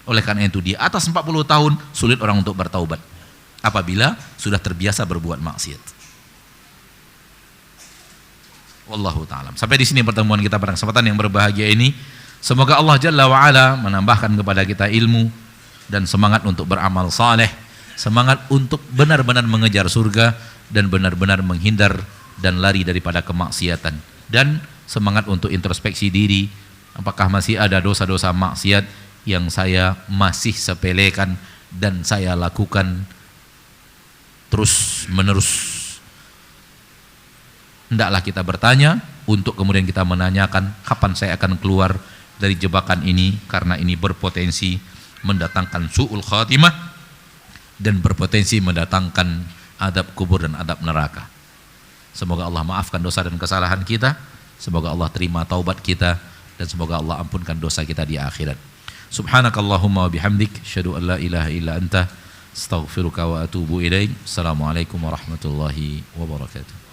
Oleh karena itu di atas 40 tahun sulit orang untuk bertaubat apabila sudah terbiasa berbuat maksiat. Wallahu ta'ala. Sampai di sini pertemuan kita pada kesempatan yang berbahagia ini. Semoga Allah Jalla wa'ala menambahkan kepada kita ilmu dan semangat untuk beramal saleh, semangat untuk benar-benar mengejar surga dan benar-benar menghindar dan lari daripada kemaksiatan, dan semangat untuk introspeksi diri, apakah masih ada dosa-dosa maksiat yang saya masih sepelekan dan saya lakukan terus menerus. Hendaklah kita bertanya untuk kemudian kita menanyakan kapan saya akan keluar dari jebakan ini, karena ini berpotensi mendatangkan su'ul khatimah dan berpotensi mendatangkan adab kubur dan adab neraka. Semoga Allah maafkan dosa dan kesalahan kita, semoga Allah terima taubat kita, dan semoga Allah ampunkan dosa kita di akhirat. Subhanakallahumma wa bihamdik, asyhadu an la ilaha illa anta, astaghfiruka wa atubu ilaik. Assalamualaikum warahmatullahi wabarakatuh.